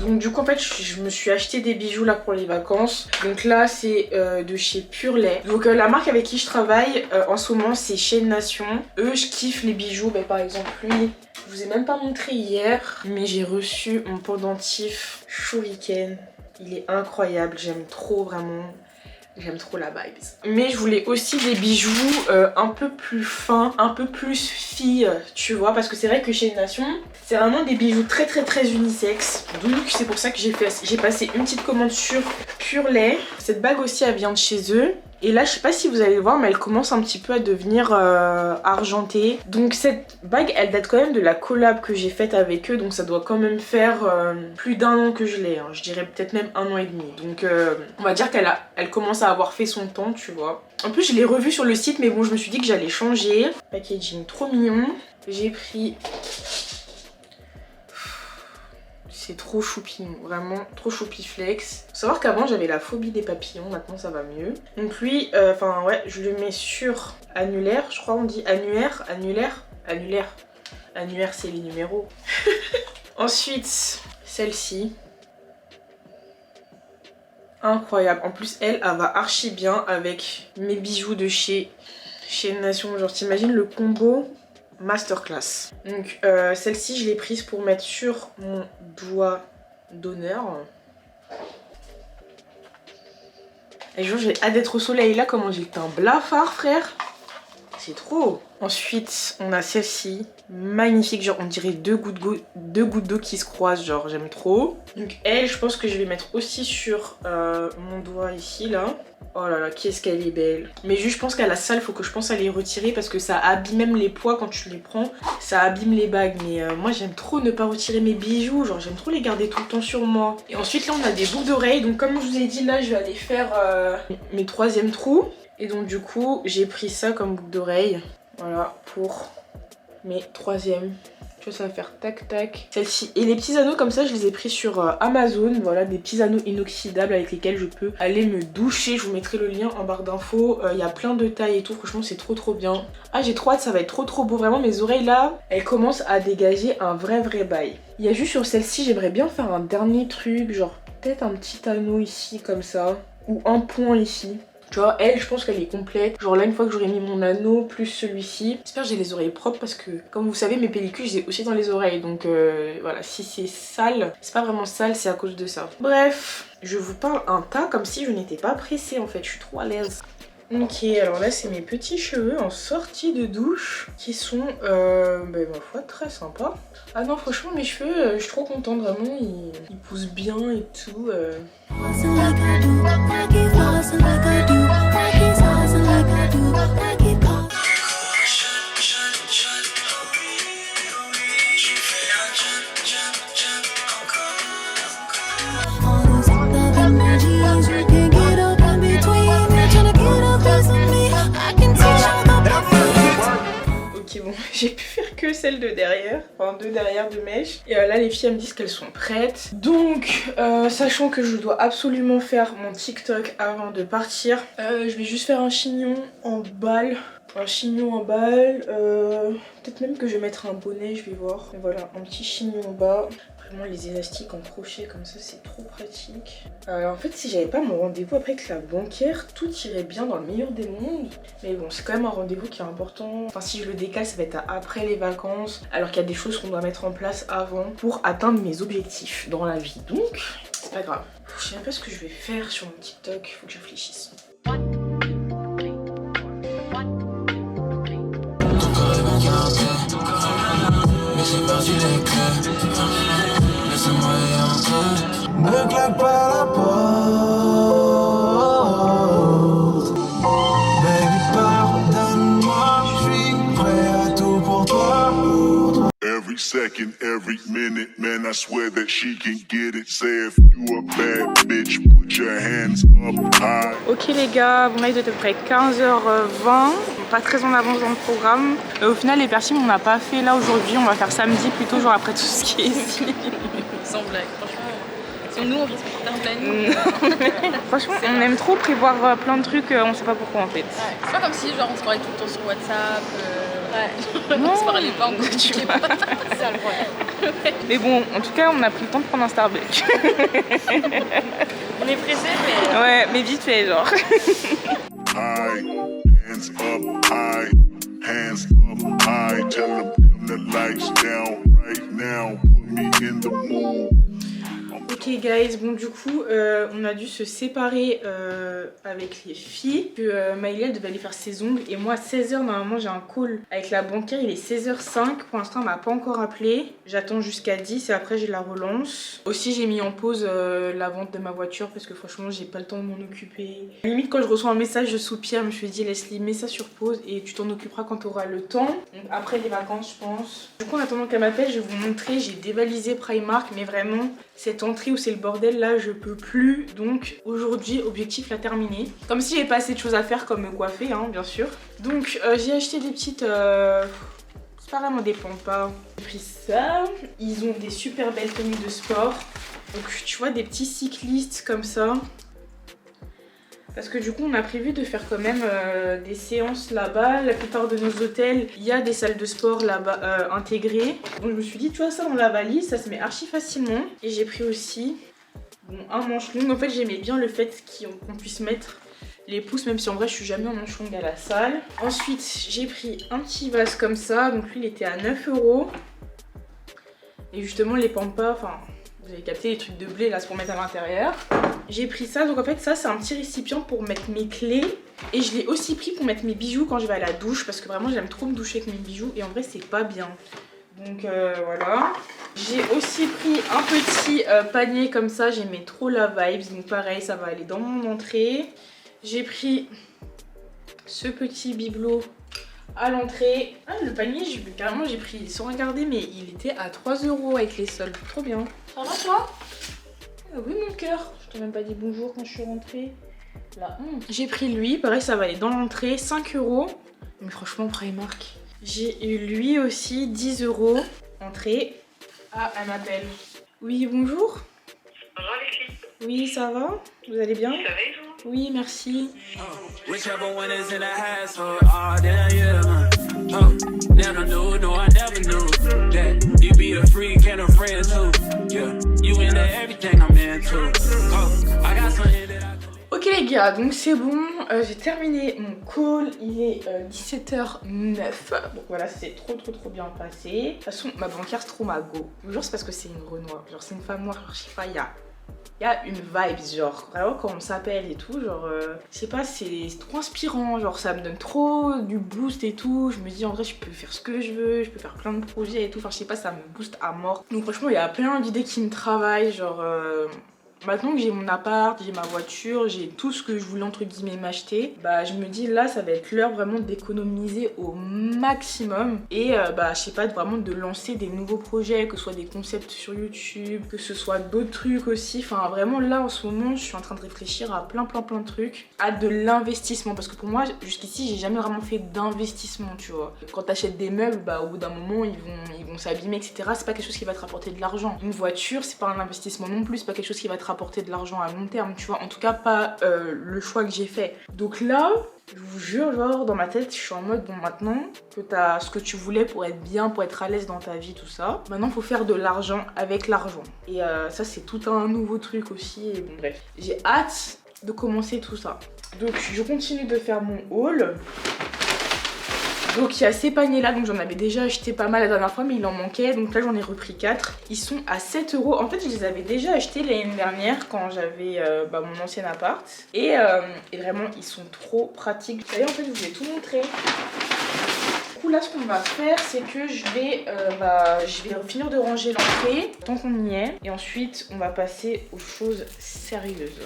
Donc du coup en fait je me suis acheté des bijoux là pour les vacances. Donc là c'est de chez Pure Lait. Donc la marque avec qui je travaille en ce moment c'est Chez Nation. Eux je kiffe les bijoux, par exemple lui je vous ai même pas montré hier, mais j'ai reçu mon pendentif Shuriken. Il est incroyable, j'aime trop vraiment. J'aime trop la vibes. Mais je voulais aussi des bijoux un peu plus fins, un peu plus filles, tu vois. Parce que c'est vrai que chez Nation, c'est vraiment des bijoux très unisex. Donc c'est pour ça que j'ai passé une petite commande sur Pure Lait. Cette bague aussi elle vient de chez eux. Et là je sais pas si vous allez le voir mais elle commence un petit peu à devenir argentée. Donc cette bague elle date quand même de la collab que j'ai faite avec eux. Donc ça doit quand même faire plus d'1 an que je l'ai, hein. Je dirais peut-être même 1 an et demi. Donc on va dire qu'elle commence à avoir fait son temps, tu vois. En plus je l'ai revu sur le site mais bon je me suis dit que j'allais changer. Packaging trop mignon. J'ai pris... C'est trop choupi, vraiment trop choupi flex. Faut savoir qu'avant j'avais la phobie des papillons, maintenant ça va mieux. Donc lui, enfin ouais, je le mets sur annulaire, je crois on dit annuaire, annulaire, annulaire. Annuaire c'est les numéros. Ensuite, celle-ci. Incroyable, en plus elle va archi bien avec mes bijoux de chez Nation. Genre t'imagines le combo masterclass. Donc celle-ci je l'ai prise pour mettre sur mon doigt d'honneur. Et genre j'ai hâte d'être au soleil là, comment j'ai le teint blafard frère. C'est trop. Ensuite on a celle-ci, magnifique, genre on dirait deux gouttes d'eau qui se croisent, genre j'aime trop. Donc elle je pense que je vais mettre aussi sur mon doigt ici là. Oh là là, qu'est-ce qu'elle est belle. Mais juste je pense qu'à la salle faut que je pense à les retirer parce que ça abîme même les poids quand tu les prends. Ça abîme les bagues. Mais moi j'aime trop ne pas retirer mes bijoux. Genre j'aime trop les garder tout le temps sur moi. Et ensuite là on a des boucles d'oreilles. Donc comme je vous ai dit là je vais aller faire mes 3e trous. Et donc du coup j'ai pris ça comme boucle d'oreille. Voilà pour mes 3e. Tu vois ça va faire tac tac. Celle-ci. Et les petits anneaux comme ça je les ai pris sur Amazon. Voilà des petits anneaux inoxydables avec lesquels je peux aller me doucher. Je vous mettrai le lien en barre d'infos. Il y a plein de tailles et tout. Franchement c'est trop bien. Ah j'ai trop hâte, ça va être trop beau. Vraiment mes oreilles là elles commencent à dégager un vrai bail. Il y a juste sur celle-ci j'aimerais bien faire un dernier truc. Genre peut-être un petit anneau ici comme ça. Ou un point ici. Tu vois, elle, je pense qu'elle est complète. Genre là, une fois que j'aurai mis mon anneau, plus celui-ci. J'espère que j'ai les oreilles propres parce que, comme vous savez, mes pellicules, je les ai aussi dans les oreilles. Donc voilà, si c'est sale, c'est pas vraiment sale, c'est à cause de ça. Bref, je vous parle un tas comme si je n'étais pas pressée en fait. Je suis trop à l'aise. Ok, alors là, c'est mes petits cheveux en sortie de douche qui sont, ma foi, très sympa. Ah non, franchement, mes cheveux, je suis trop contente, vraiment, ils poussent bien et tout. Ok bon, j'ai pu faire que celle de derrière, enfin deux derrière de mèche. Et là les filles elles me disent qu'elles sont prêtes. Donc sachant que je dois absolument faire mon TikTok avant de partir, je vais juste faire un chignon en balle. Un chignon en balle, peut-être même que je vais mettre un bonnet, je vais voir. Et voilà, un petit chignon en bas. Vraiment les élastiques en crochet comme ça c'est trop pratique. En fait si j'avais pas mon rendez-vous après avec la banquière, tout irait bien dans le meilleur des mondes. Mais bon c'est quand même un rendez-vous qui est important. Enfin si je le décale ça va être après les vacances. Alors qu'il y a des choses qu'on doit mettre en place avant pour atteindre mes objectifs dans la vie. Donc c'est pas grave. Je sais même pas ce que je vais faire sur mon TikTok, faut que je réfléchisse. Me claque pas la porte. Baby, pardonne-moi, je suis prêt à tout pour toi. Every second, every minute, man, I swear that she can get it. Say if you a bad bitch, put your hands up high. Ok les gars, bon là il est à peu près 15h20, pas très en avance dans le programme. Au final les piercings on n'a pas fait là aujourd'hui, on va faire samedi plutôt, genre après tout ce qui est ici. Sans blague, franchement. Si nous on respecte un planning. Franchement on aime trop prévoir plein de trucs, on sait pas pourquoi en fait. Ouais. C'est pas comme si genre on se parlait tout le temps sur WhatsApp. Ouais. Non, On se parlait pas, on tu communiquait vois. pas. C'est ça le problème. Mais bon, en tout cas, on a pris le temps de prendre un Starbucks. On est pressés, mais. Ouais, mais vite fait, genre. High, hands up high, hands up high. Tell them the lights down right now. Put me in the mood. Ok guys, bon du coup on a dû se séparer avec les filles. Que Maïlia elle devait aller faire ses ongles et moi à 16h normalement j'ai un call avec la banquière, il est 16h05. Pour l'instant elle m'a pas encore appelé. J'attends jusqu'à 10 et après j'ai la relance. Aussi j'ai mis en pause la vente de ma voiture parce que franchement j'ai pas le temps de m'en occuper. Limite quand je reçois un message je soupire, je me suis dit Leslie mets ça sur pause et tu t'en occuperas quand tu auras le temps. Donc après les vacances je pense. Du coup en attendant qu'elle m'appelle je vais vous montrer, j'ai dévalisé Primark mais vraiment cette entrée où c'est le bordel là je peux plus, donc aujourd'hui objectif la terminer, comme si j'avais pas assez de choses à faire comme me coiffer hein, bien sûr. Donc j'ai acheté des petites c'est pas vraiment des pampas, j'ai pris ça, ils ont des super belles tenues de sport, donc tu vois des petits cyclistes comme ça. Parce que du coup on a prévu de faire quand même des séances là-bas. La plupart de nos hôtels, il y a des salles de sport là-bas intégrées. Donc je me suis dit tu vois ça dans la valise, ça se met archi facilement. Et j'ai pris aussi un manche longue. En fait j'aimais bien le fait qu'on puisse mettre les pouces, même si en vrai je suis jamais en manche longue à la salle. Ensuite j'ai pris un petit vase comme ça, donc lui il était à 9 €. Et justement les pampas, enfin vous avez capté les trucs de blé là, c'est pour mettre à l'intérieur. J'ai pris ça, donc en fait ça c'est un petit récipient pour mettre mes clés. Et je l'ai aussi pris pour mettre mes bijoux quand je vais à la douche, parce que vraiment j'aime trop me doucher avec mes bijoux et en vrai c'est pas bien. Donc voilà. J'ai aussi pris un petit panier comme ça, j'aimais trop la vibes, donc pareil ça va aller dans mon entrée. J'ai pris ce petit bibelot à l'entrée. Ah le panier carrément j'ai pris sans regarder mais il était à 3 € avec les soldes, trop bien. Ça va toi? Ah oui mon cœur, je t'ai même pas dit bonjour quand je suis rentrée. La honte. J'ai pris lui, pareil ça va aller dans l'entrée, 5 €. Mais franchement Primark. J'ai eu lui aussi, 10 €. Entrée. Ah elle m'appelle. Oui bonjour. Bonjour les filles. Oui ça va? Vous allez bien? Ça va et vous? Oui merci. Whichever one is in the house, oh, damn, yeah, man. Oh, never knew, no, I never knew that you be a freak and a friend too. Yeah, you into everything I'm into. Oh, I got something that I can... Ok les gars, donc c'est bon, j'ai terminé mon call, il est 17h09. Donc voilà, c'est trop bien passé. De toute façon, ma banquière c'est trop ma go. Genre c'est parce que c'est une Renoir, genre c'est une femme noire, genre je sais pas, il y a une vibe, genre vraiment quand on s'appelle et tout, genre je sais pas, c'est trop inspirant, genre ça me donne trop du boost et tout. Je me dis en vrai je peux faire ce que je veux, je peux faire plein de projets et tout, enfin je sais pas, ça me booste à mort. Donc franchement il y a plein d'idées qui me travaillent, genre maintenant que j'ai mon appart, j'ai ma voiture, j'ai tout ce que je voulais entre guillemets m'acheter, bah je me dis là ça va être l'heure vraiment d'économiser au maximum et bah je sais pas, vraiment de lancer des nouveaux projets, que ce soit des concepts sur YouTube, que ce soit d'autres trucs aussi, enfin vraiment là en ce moment je suis en train de réfléchir à plein de trucs, à de l'investissement parce que pour moi jusqu'ici j'ai jamais vraiment fait d'investissement tu vois. Quand t'achètes des meubles, bah au bout d'un moment ils vont s'abîmer etc, c'est pas quelque chose qui va te rapporter de l'argent. Une voiture c'est pas un investissement non plus, c'est pas quelque chose qui va te rapporter de l'argent à long terme tu vois, en tout cas pas le choix que j'ai fait. Donc là je vous jure, genre dans ma tête je suis en mode bon maintenant que t'as ce que tu voulais pour être bien, pour être à l'aise dans ta vie tout ça, maintenant faut faire de l'argent avec l'argent et ça c'est tout un nouveau truc aussi et bon bref, j'ai hâte de commencer tout ça. Donc je continue de faire mon haul. Donc il y a ces paniers là, donc j'en avais déjà acheté pas mal la dernière fois mais il en manquait, donc là j'en ai repris 4. Ils sont à 7 €. En fait je les avais déjà achetés l'année dernière quand j'avais mon ancien appart. Et vraiment ils sont trop pratiques. Vous savez en fait je vous ai tout montré. Du coup là ce qu'on va faire c'est que je vais finir de ranger l'entrée tant qu'on y est. Et ensuite on va passer aux choses sérieuses.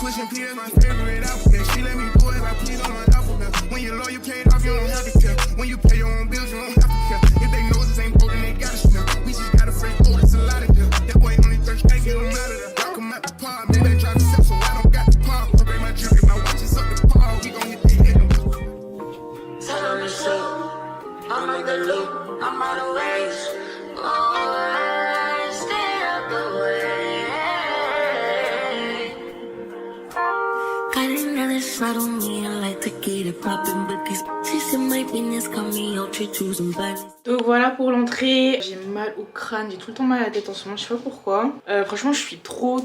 Pushing P is my favorite alphabet. She let me do as I please on my alphabet. When you're low, you paid off, you don't have to care. When you pay your own bills, you don't have to care. If they know this ain't broke, then they gotta smell. We just got a friend, oh, it's a lot of them. That boy only thirsty, can't get him out of there. Rock him at the pub, then they drive himself, so I don't got the pump. Break my drink, my watch is up the pub. We gon' hit the hit. Tell them to shoot. I'm in the loop. I'm out of ways. Oh, stay out the way. this, I don't mean I like to get it poppin', but these bitches in my business got me out here choosing violence. Donc voilà pour l'entrée. J'ai mal au crâne, j'ai tout le temps mal à la tête en ce moment, je sais pas pourquoi. Franchement je suis trop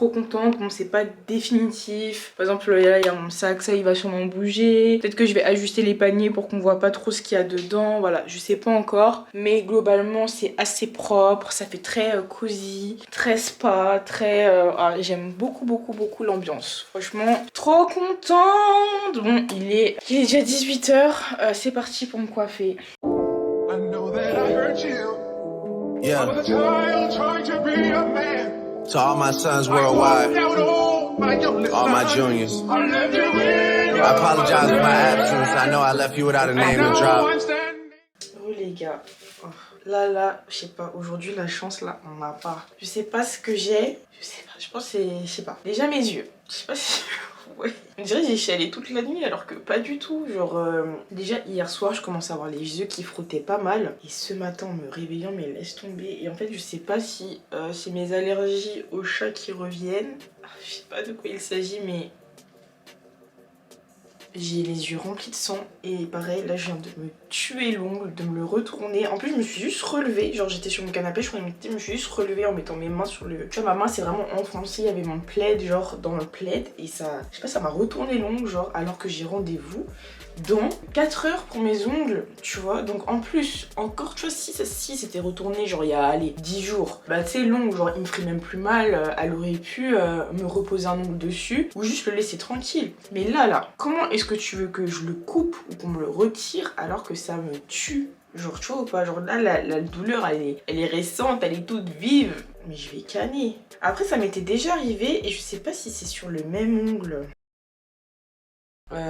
contente. Bon c'est pas définitif. Par exemple là il y a mon sac, ça il va sûrement bouger. Peut-être que je vais ajuster les paniers pour qu'on voit pas trop ce qu'il y a dedans. Voilà, je sais pas encore. Mais globalement c'est assez propre, ça fait très cosy, très spa, très... j'aime beaucoup l'ambiance. Franchement trop contente. Bon il est déjà 18 h, c'est parti pour me coiffer. I know that I hurt you. Yeah. I was a child trying to be a man. To all my sons worldwide, All all my juniors, I left you in. I apologize for my absence. I know I left you without a name to drop. Oh les gars, là, je sais pas, aujourd'hui la chance là, on m'a pas. Je sais pas ce que j'ai, je sais pas, je pense que c'est, je sais pas. Déjà mes yeux, je sais pas si... Ouais. On dirait que j'ai chialé toute la nuit alors que pas du tout. Genre déjà hier soir je commence à avoir les yeux qui frottaient pas mal. Et ce matin en me réveillant mais laisse tomber. Et en fait je sais pas si c'est mes allergies aux chats qui reviennent. Je sais pas de quoi il s'agit mais... J'ai les yeux remplis de sang et pareil là je viens de me tuer l'ongle, de me le retourner. En plus je me suis juste relevée, genre j'étais sur mon canapé, je me suis juste relevée en mettant mes mains sur le... Tu vois ma main c'est vraiment enfoncée, il y avait mon plaid genre dans le plaid et ça, je sais pas, ça m'a retourné l'ongle genre alors que j'ai rendez-vous dans 4 heures pour mes ongles, tu vois. Donc en plus, encore tu vois si c'était retourné genre il y a allez 10 jours, bah tu sais l'ongle genre il me ferait même plus mal, elle aurait pu me reposer un ongle dessus ou juste le laisser tranquille. Mais là, comment est-ce que tu veux que je le coupe ou qu'on me le retire alors que ça me tue? Genre tu vois ou pas, genre là la douleur elle est récente, elle est toute vive. Mais je vais canner. Après ça m'était déjà arrivé et je sais pas si c'est sur le même ongle.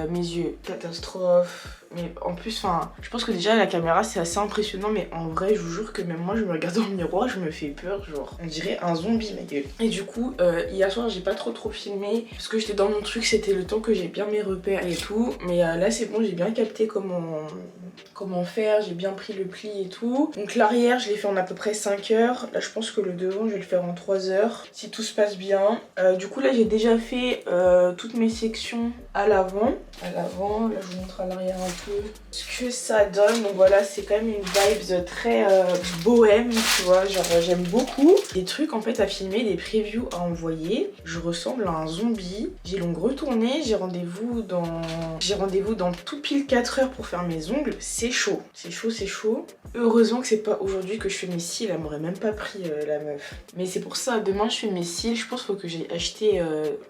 Mes yeux, catastrophe. Mais en plus, enfin, je pense que déjà la caméra c'est assez impressionnant, mais en vrai, je vous jure que même moi, je me regarde dans le miroir, je me fais peur, genre, on dirait un zombie, ma gueule. Et du coup, hier soir, j'ai pas trop filmé, parce que j'étais dans mon truc, c'était le temps que j'ai bien mes repères et tout. Mais là, c'est bon, j'ai bien capté comment faire, j'ai bien pris le pli et tout. Donc l'arrière, je l'ai fait en à peu près 5 heures. Là, je pense que le devant, je vais le faire en 3 heures, si tout se passe bien. Du coup, là, j'ai déjà fait toutes mes sections à l'avant. Là, je vous montre à l'arrière un peu ce que ça donne. Donc voilà, c'est quand même une vibe très bohème, tu vois, genre j'aime beaucoup. Des trucs en fait à filmer, des previews à envoyer. Je ressemble à un zombie. J'ai l'ongle retourné, j'ai rendez-vous dans tout pile 4 heures pour faire mes ongles. C'est chaud, c'est chaud. Heureusement que c'est pas aujourd'hui que je fais mes cils, elle m'aurait même pas pris la meuf. Mais c'est pour ça, demain je fais mes cils. Je pense qu'il faut que j'aille acheter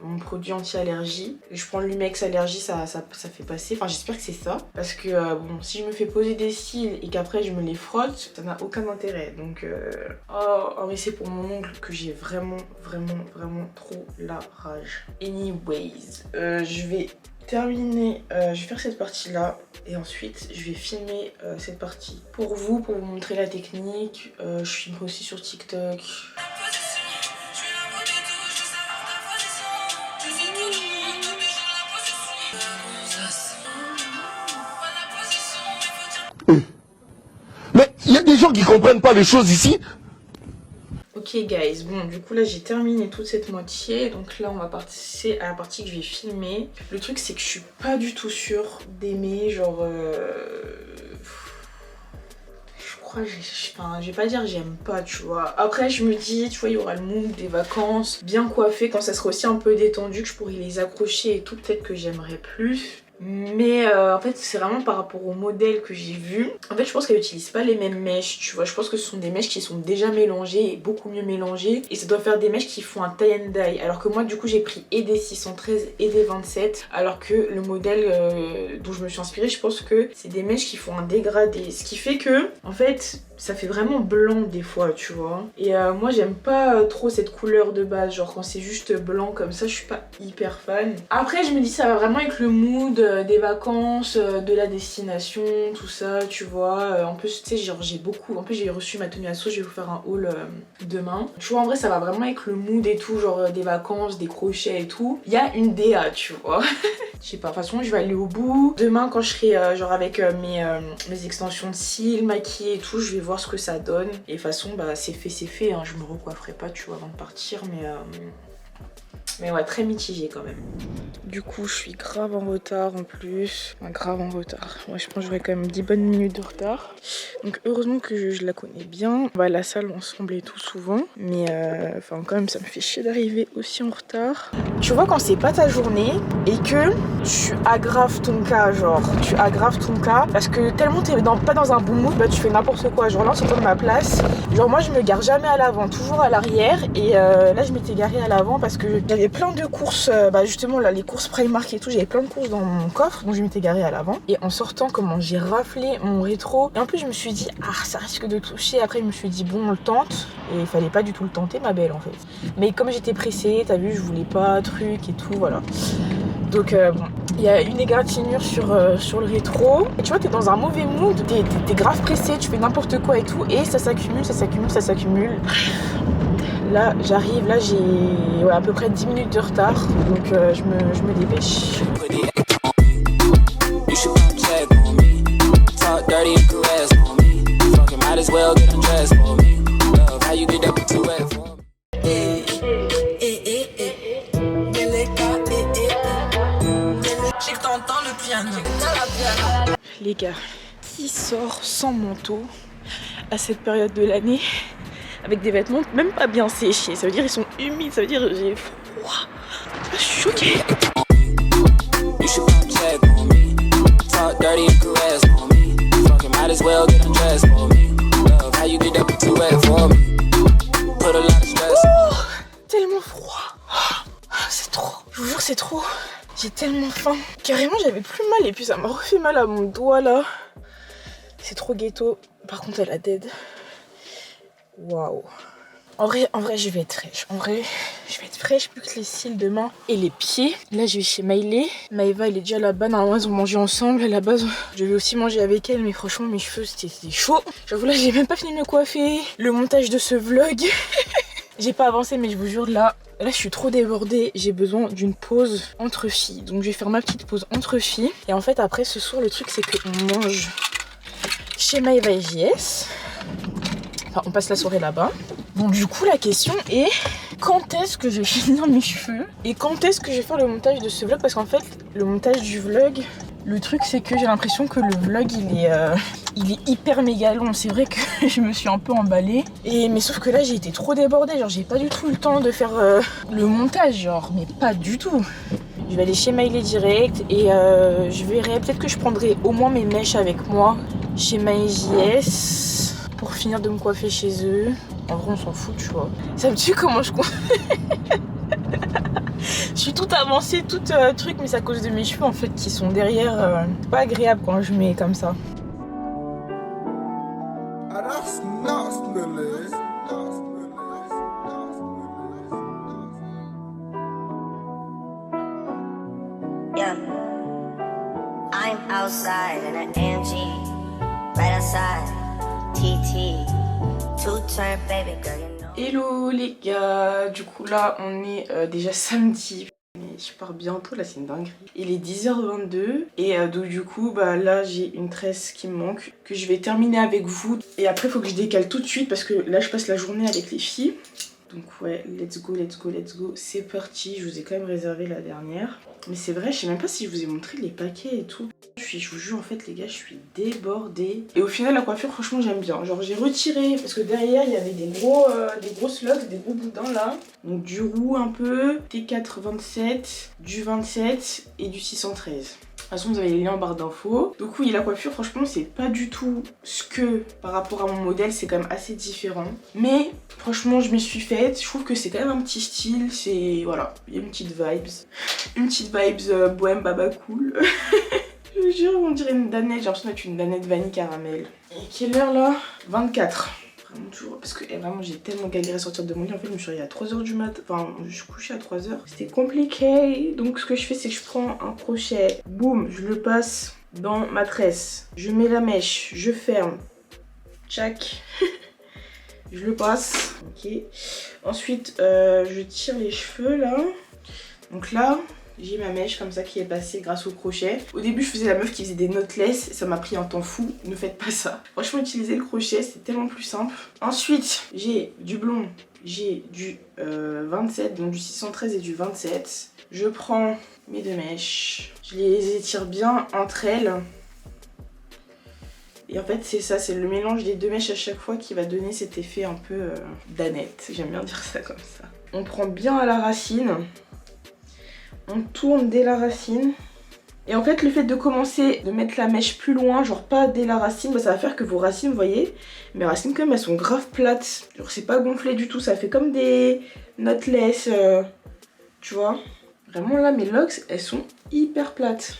mon produit anti-allergie. Je prends l'Humex allergie, ça fait passer. Enfin j'espère que c'est ça. Parce que bon, si je me fais poser des cils et qu'après je me les frotte, ça n'a aucun intérêt. Donc oh mais c'est pour mon ongle que j'ai vraiment trop la rage. Anyways, je vais terminer, je vais faire cette partie là et ensuite je vais filmer cette partie pour vous montrer la technique. Je filme aussi sur TikTok. Mais il y a des gens qui comprennent pas les choses ici. Ok guys, bon du coup là j'ai terminé toute cette moitié, donc là on va passer à la partie que je vais filmer. Le truc c'est que je suis pas du tout sûre d'aimer, genre je crois, je vais pas dire j'aime pas, tu vois. Après je me dis, tu vois, il y aura le mood des vacances, bien coiffé, quand ça sera aussi un peu détendu, que je pourrais les accrocher et tout, peut-être que j'aimerais plus. Mais en fait c'est vraiment par rapport au modèle que j'ai vu. En fait je pense qu'elle utilise pas les mêmes mèches, tu vois. Je pense que ce sont des mèches qui sont déjà mélangées et beaucoup mieux mélangées. Et ça doit faire des mèches qui font un tie and dye. Alors que moi du coup j'ai pris et des 613 et des 27. Alors que le modèle dont je me suis inspirée, je pense que c'est des mèches qui font un dégradé. Ce qui fait que en fait ça fait vraiment blanc des fois, tu vois. Et moi j'aime pas trop cette couleur de base. Genre quand c'est juste blanc comme ça, je suis pas hyper fan. Après je me dis ça va vraiment avec le mood des vacances, de la destination, tout ça, tu vois. En plus tu sais genre j'ai beaucoup, en plus j'ai reçu ma tenue à sauce, je vais vous faire un haul demain. Tu vois en vrai ça va vraiment avec le mood et tout, genre des vacances, des crochets et tout. Il y a une DA, tu vois. Je sais pas, de toute façon je vais aller au bout. Demain quand je serai genre avec mes extensions de cils, maquillée et tout, je vais voir ce que ça donne. Et de toute façon bah c'est fait hein. Je me recoifferai pas, tu vois, avant de partir, mais Mais ouais, très mitigé quand même. Du coup, je suis grave en retard en plus. Enfin, grave en retard. Moi, je pense que j'aurai quand même 10 bonnes minutes de retard. Donc, heureusement que je la connais bien. On va à la salle ensemble et tout souvent. Mais enfin, quand même, ça me fait chier d'arriver aussi en retard. Tu vois, quand c'est pas ta journée et que tu aggraves ton cas, genre, tu aggraves ton cas parce que tellement t'es pas dans un bon mood, bah tu fais n'importe quoi. Genre là, en sortant de ma place, genre moi, je me gare jamais à l'avant, toujours à l'arrière. Et là, je m'étais garée à l'avant parce que j'avais plein de courses, justement là, les courses Primark et tout, j'avais plein de courses dans mon coffre, donc je m'étais garée à l'avant. Et en sortant, comment j'ai raflé mon rétro. Et en plus, je me suis dit, ah, ça risque de toucher. Après, je me suis dit, bon, on le tente. Et il fallait pas du tout le tenter, ma belle, en fait. Mais comme j'étais pressée, t'as vu, je voulais pas truc et tout, voilà. Donc, bon, il y a une égratignure sur le rétro. Et tu vois, t'es dans un mauvais mood, t'es grave pressée, tu fais n'importe quoi et tout. Et ça s'accumule, ça s'accumule, ça s'accumule. Là, j'arrive, là, j'ai à peu près 10 minutes de retard. Donc, je me dépêche. Les gars, qui sort sans manteau à cette période de l'année avec des vêtements même pas bien séchés? Ça veut dire ils sont humides, ça veut dire j'ai froid. Je suis choquée. Oh, tellement froid. C'est trop. Je vous jure, c'est trop. J'ai tellement faim. Carrément, j'avais plus mal et puis ça m'a refait mal à mon doigt là. C'est trop ghetto. Par contre, elle a dead. Waouh. En vrai, je vais être fraîche. En vrai, je vais être fraîche plus que les cils demain et les pieds. Là, je vais chez Maïlé. Maëva, elle est déjà là-bas. Normalement, ils ont mangé ensemble. À la base, je vais aussi manger avec elle. Mais franchement, mes cheveux, c'était chaud. J'avoue, là, j'ai même pas fini de me coiffer. Le montage de ce vlog. J'ai pas avancé, mais je vous jure, là, je suis trop débordée. J'ai besoin d'une pause entre filles. Donc, je vais faire ma petite pause entre filles. Et en fait, après, ce soir, le truc, c'est qu'on mange chez Maëva et JS. Enfin, on passe la soirée là-bas. Donc du coup, la question est quand est-ce que je vais finir mes cheveux et quand est-ce que je vais faire le montage de ce vlog? Parce qu'en fait, le montage du vlog, le truc c'est que j'ai l'impression que le vlog il est hyper méga long. C'est vrai que je me suis un peu emballée. Mais sauf que là, j'ai été trop débordée. Genre, j'ai pas du tout le temps de faire le montage, genre, mais pas du tout. Je vais aller chez Maïlé direct et je verrai. Peut-être que je prendrai au moins mes mèches avec moi chez MyJS pour finir de me coiffer chez eux. En vrai, on s'en fout, tu vois. Ça me tue comment je... Je suis toute avancée, toute truc, mais c'est à cause de mes cheveux en fait qui sont derrière. Pas agréable quand je mets comme ça. Yeah, I'm outside in an AMG, right outside, TT, two-turn baby girl, you know. Hello les gars, du coup là on est déjà samedi. Mais je pars bientôt, là c'est une dinguerie. Il est 10h22 et donc du coup bah là j'ai une tresse qui me manque que je vais terminer avec vous. Et après faut que je décale tout de suite parce que là je passe la journée avec les filles. Donc ouais, let's go, let's go, let's go. C'est parti, je vous ai quand même réservé la dernière. Mais c'est vrai, je sais même pas si je vous ai montré les paquets et tout. Je vous jure en fait les gars, je suis débordée. Et au final la coiffure franchement j'aime bien. Genre j'ai retiré parce que derrière il y avait des grosses locks, des gros boudins là. Donc du roux un peu, T4 27, du 27 et du 613. De toute façon vous avez les liens en barre d'infos. Donc oui la coiffure franchement c'est pas du tout ce que par rapport à mon modèle, c'est quand même assez différent. Mais franchement je m'y suis faite, je trouve que c'est quand même un petit style, c'est voilà, il y a une petite vibes. Une petite vibes bohème baba cool. Je vous jure on dirait une danette, j'ai l'impression d'être une danette vanille caramel. Et quelle heure là? 24. Vraiment toujours, parce que vraiment j'ai tellement galéré à sortir de mon lit. En fait je me suis réveillée à 3h du mat, enfin je suis couchée à 3h. C'était compliqué. Donc ce que je fais c'est que je prends un crochet, boum, je le passe dans ma tresse. Je mets la mèche, je ferme. Tchac. Je le passe. Ok. Ensuite je tire les cheveux là. Donc là j'ai ma mèche comme ça qui est passée grâce au crochet. Au début je faisais la meuf qui faisait des knotless, ça m'a pris un temps fou, ne faites pas ça. Franchement utiliser le crochet c'est tellement plus simple. Ensuite j'ai du blond, j'ai du 27, donc du 613 et du 27. Je prends mes deux mèches, je les étire bien entre elles. Et en fait c'est ça, c'est le mélange des deux mèches à chaque fois qui va donner cet effet un peu d'Annette, j'aime bien dire ça comme ça. On prend bien à la racine, on tourne dès la racine. Et en fait le fait de commencer de mettre la mèche plus loin, genre pas dès la racine, bah, ça va faire que vos racines, vous voyez, mes racines quand même elles sont grave plates. Genre c'est pas gonflé du tout, ça fait comme des knotless, tu vois. Vraiment là mes locks elles sont hyper plates.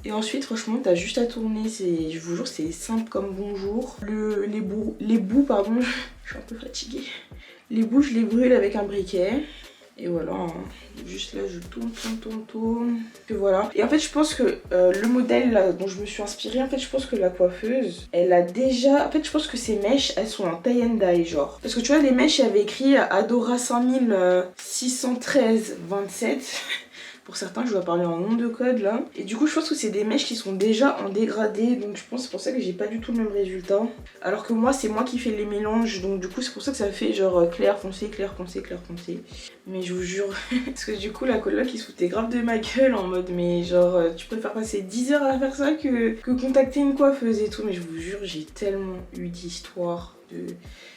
Et ensuite franchement t'as juste à tourner, je vous jure c'est simple comme bonjour. Les bouts pardon, je suis un peu fatiguée. Les bouts je les brûle avec un briquet. Et voilà, hein. Juste là je tourne. Que voilà. Et en fait je pense que le modèle là, dont je me suis inspirée, en fait je pense que la coiffeuse, elle a déjà... En fait je pense que ces mèches, elles sont en tie and dye genre. Parce que tu vois les mèches, il y avait écrit Adora 5613 27. Pour certains, je dois parler en nom de code là. Et du coup, je pense que c'est des mèches qui sont déjà en dégradé. Donc je pense que c'est pour ça que j'ai pas du tout le même résultat. Alors que moi, c'est moi qui fais les mélanges. Donc du coup, c'est pour ça que ça fait genre clair, foncé, clair, foncé, clair, foncé. Mais je vous jure. Parce que du coup, la coloc, il se foutait grave de ma gueule en mode, mais genre, tu préfères passer 10 heures à faire ça que contacter une coiffeuse et tout. Mais je vous jure, j'ai tellement eu d'histoires de...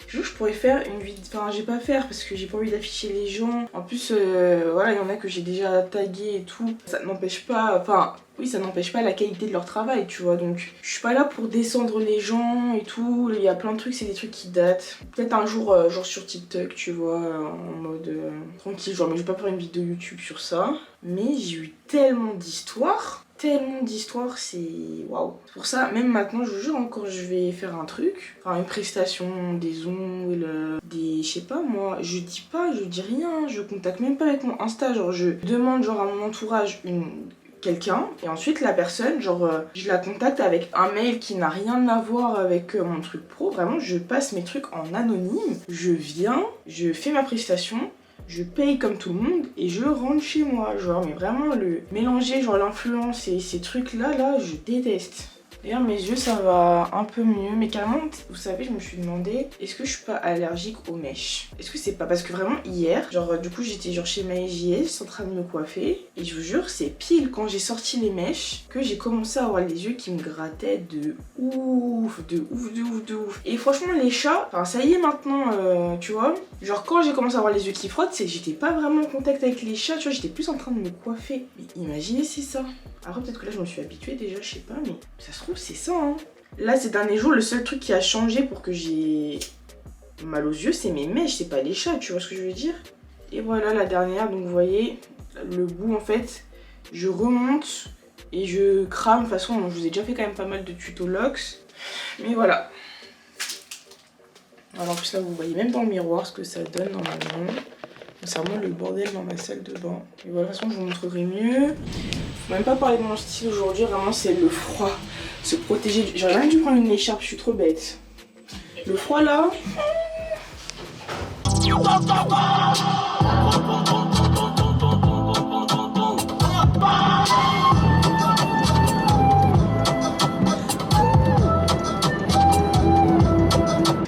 Je pourrais faire une vidéo, enfin j'ai pas faire parce que j'ai pas envie d'afficher les gens. En plus voilà, il y en a que j'ai déjà tagué et tout. Ça n'empêche pas, enfin oui ça n'empêche pas la qualité de leur travail tu vois. Donc je suis pas là pour descendre les gens et tout. Il y a plein de trucs, c'est des trucs qui datent. Peut-être un jour genre sur TikTok tu vois, en mode tranquille genre, mais je vais pas faire une vidéo YouTube sur ça. Mais j'ai eu tellement d'histoires. C'est waouh. Pour ça, même maintenant, je vous jure encore, je vais faire un truc, enfin une prestation, des ongles, des, je sais pas moi, je dis rien, je contacte même pas avec mon Insta, genre je demande genre à mon entourage quelqu'un et ensuite la personne, genre je la contacte avec un mail qui n'a rien à voir avec mon truc pro. Vraiment, je passe mes trucs en anonyme, je viens, je fais ma prestation. Je paye comme tout le monde et je rentre chez moi, genre, mais vraiment le mélanger genre l'influence et ces trucs là, je déteste. D'ailleurs mes yeux ça va un peu mieux, mais carrément vous savez je me suis demandé est-ce que je suis pas allergique aux mèches. Est-ce que c'est pas parce que vraiment hier, genre du coup j'étais genre chez Maëgies en train de me coiffer et je vous jure c'est pile quand j'ai sorti les mèches que j'ai commencé à avoir les yeux qui me grattaient de ouf. Et franchement les chats, enfin ça y est maintenant tu vois, genre quand j'ai commencé à avoir les yeux qui frottent, c'est j'étais pas vraiment en contact avec les chats, tu vois, j'étais plus en train de me coiffer. Mais imaginez c'est ça. Alors peut-être que là je me suis habituée déjà, je sais pas, mais ça se trouve c'est ça hein. Là ces derniers jours le seul truc qui a changé pour que j'ai mal aux yeux c'est mes mèches, c'est pas les chats, tu vois ce que je veux dire. Et voilà la dernière, donc vous voyez le bout en fait, je remonte et je crame. De toute façon je vous ai déjà fait quand même pas mal de tutos locks. Mais voilà. Alors en plus là vous voyez même dans le miroir ce que ça donne normalement. C'est vraiment le bordel dans ma salle de bain. Et voilà, de toute façon je vous montrerai mieux. Faut même pas parler de mon style aujourd'hui, vraiment c'est le froid. Se protéger. J'aurais même dû prendre une écharpe, je suis trop bête. Le froid là.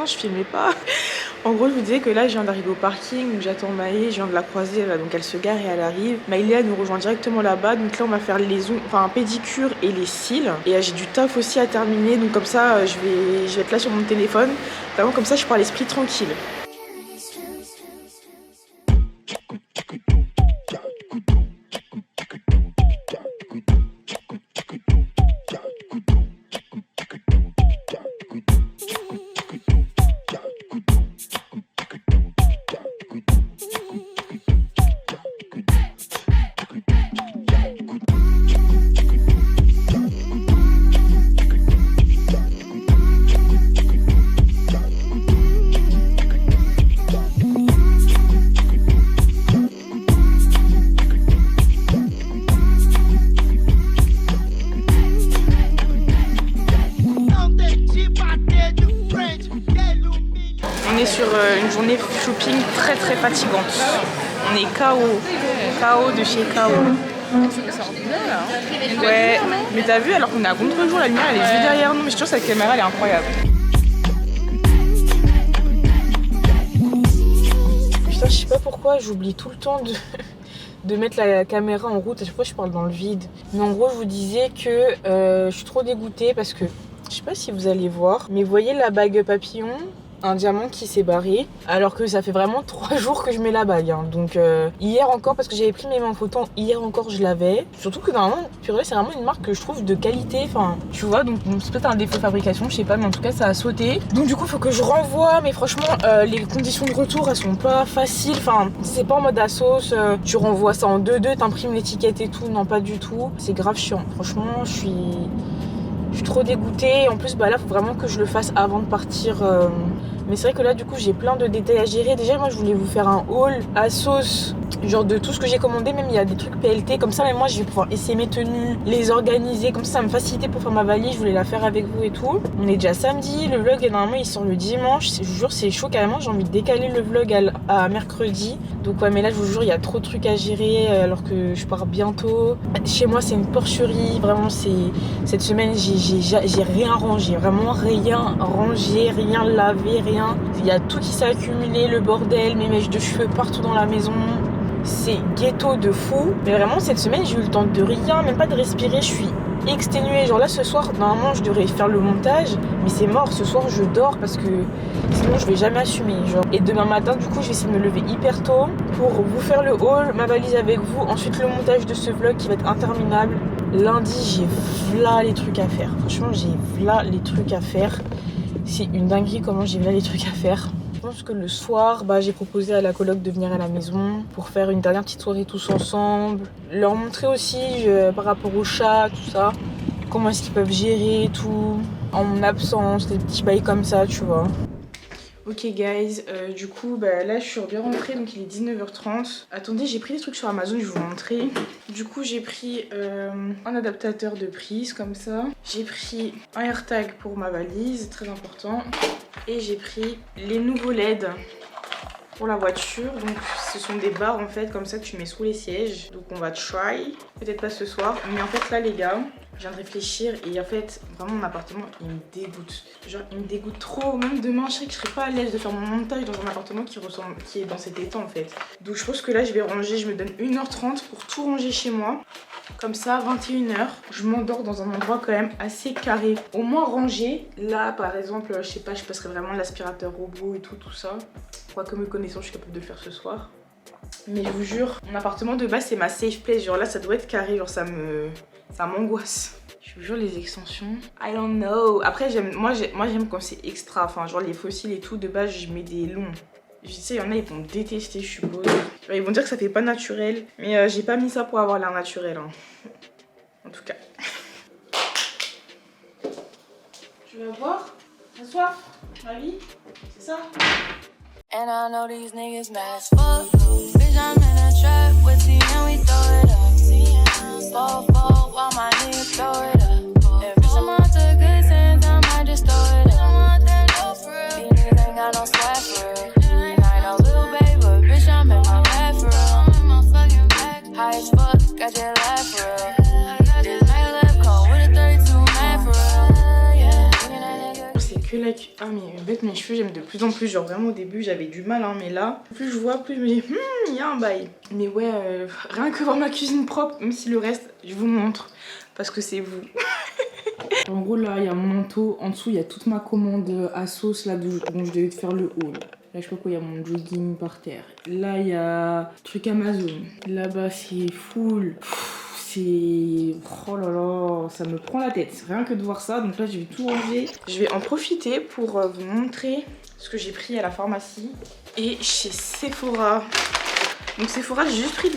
Je filmais pas. En gros je vous disais que là je viens d'arriver au parking, donc j'attends Maë, je viens de la croiser là, donc elle se gare et elle arrive. Maëlia nous rejoint directement là-bas, donc là on va faire les ongles, enfin un pédicure et les cils. Et j'ai du taf aussi à terminer, donc comme ça je vais être là sur mon téléphone. Vraiment comme ça je prends l'esprit tranquille. On est sur une journée shopping très fatigante. On est KO de chez KO. Ça rend bien là. Ouais, mais t'as vu, alors qu'on est à contre-jour, la lumière elle est juste derrière nous, mais je te jure cette caméra elle est incroyable. Putain, je sais pas pourquoi, j'oublie tout le temps de mettre la caméra en route. À chaque fois je parle dans le vide. Mais en gros je vous disais que je suis trop dégoûtée parce que je sais pas si vous allez voir, mais vous voyez la bague papillon, un diamant qui s'est barré, alors que ça fait vraiment 3 jours que je mets la bague hein. Donc hier encore, parce que j'avais pris mes mains en photo, hier encore je l'avais. Surtout que normalement purée, c'est vraiment une marque que je trouve de qualité, enfin tu vois, donc c'est peut-être un défaut de fabrication, je sais pas, mais en tout cas ça a sauté. Donc du coup il faut que je renvoie, mais franchement les conditions de retour elles sont pas faciles, enfin c'est pas en mode Asos, tu renvoies ça en 2-2, t'imprimes l'étiquette et tout, non pas du tout, c'est grave chiant, franchement je suis trop dégoûtée. En plus bah là faut vraiment que je le fasse avant de partir. Mais c'est vrai que là du coup j'ai plein de détails à gérer. Déjà moi je voulais vous faire un haul Asos, genre de tout ce que j'ai commandé, même il y a des trucs PLT comme ça, mais moi je vais pouvoir essayer mes tenues, les organiser, comme ça va me faciliter pour faire ma valise, je voulais la faire avec vous et tout. On est déjà samedi, le vlog normalement il sort le dimanche, je vous jure c'est chaud carrément, j'ai envie de décaler le vlog à mercredi. Donc ouais mais là je vous jure il y a trop de trucs à gérer alors que je pars bientôt. Chez moi c'est une porcherie, vraiment cette semaine j'ai rien rangé, vraiment rien rangé, rien lavé, rien. Il y a tout qui s'est accumulé, le bordel, mes mèches de cheveux partout dans la maison. C'est ghetto de fou. Mais vraiment cette semaine j'ai eu le temps de rien, même pas de respirer, je suis exténuée. Genre là ce soir normalement je devrais faire le montage, mais c'est mort, ce soir je dors parce que sinon je vais jamais assumer genre. Et demain matin du coup je vais essayer de me lever hyper tôt pour vous faire le haul, ma valise avec vous, ensuite le montage de ce vlog qui va être interminable. Lundi j'ai v'là les trucs à faire, franchement j'ai v'là les trucs à faire. C'est une dinguerie comment j'ai là les trucs à faire. Je pense que le soir, j'ai proposé à la coloc de venir à la maison pour faire une dernière petite soirée tous ensemble. Leur montrer aussi par rapport au chat, tout ça, comment est-ce qu'ils peuvent gérer tout en mon absence, des petits bails comme ça, tu vois. Ok guys, du coup là je suis bien rentrée, donc il est 19h30. Attendez, j'ai pris des trucs sur Amazon, je vais vous montrer. Du coup j'ai pris un adaptateur de prise comme ça. J'ai pris un AirTag pour ma valise, très important. Et j'ai pris les nouveaux LED pour la voiture. Donc ce sont des barres en fait comme ça que tu mets sous les sièges. Donc on va try, peut-être pas ce soir. Mais en fait là les gars, je viens de réfléchir et en fait vraiment mon appartement il me dégoûte. Genre il me dégoûte trop. Même demain je sais que je serais pas à l'aise de faire mon montage dans un appartement qui est dans cet état en fait. Donc je pense que là je vais ranger, je me donne 1h30 pour tout ranger chez moi. Comme ça 21h, je m'endors dans un endroit quand même assez carré. Au moins rangé. Là par exemple je sais pas, je passerai vraiment l'aspirateur robot et tout ça. Quoique me connaissant je suis capable de le faire ce soir. Mais je vous jure, mon appartement de base c'est ma safe place. Genre là ça doit être carré, genre ça m'angoisse. Je vous jure les extensions, I don't know. Après moi j'aime quand c'est extra, enfin genre les fossiles et tout, de base je mets des longs. Je sais, il y en a ils vont détester je suppose. Genre, ils vont dire que ça fait pas naturel. Mais j'ai pas mis ça pour avoir l'air naturel hein. En tout cas. Tu vas boire? T'as soif? Ravi? C'est ça? And I know these niggas mad as fuck. Bitch, I'm in a trap with T and we throw it up. Fall while my niggas throw it up. If bitch, I'm on to good sense, I might just throw it up. These niggas ain't got no swag for real. And I know little babe, but bitch, I'm in my bag for real. I'm in my fucking bag. High as fuck, got your laugh for real. This night left come with a 32 man for real. Que la... Ah mais bête, mes cheveux j'aime de plus en plus, genre vraiment au début j'avais du mal hein, mais là plus je vois plus je me dis il y a un bail. Mais ouais rien que voir ma cuisine propre, même si le reste je vous montre parce que c'est vous. En gros là il y a mon manteau, en dessous il y a toute ma commande Asos là dont je devais faire le haul. Là je sais pas quoi, il y a mon jogging par terre. Là il y a truc Amazon. Là-bas c'est full. C'est... Oh là là, ça me prend la tête. Rien que de voir ça, donc là je vais tout ranger. Je vais en profiter pour vous montrer ce que j'ai pris à la pharmacie. Et chez Sephora. Donc Sephora, j'ai juste pris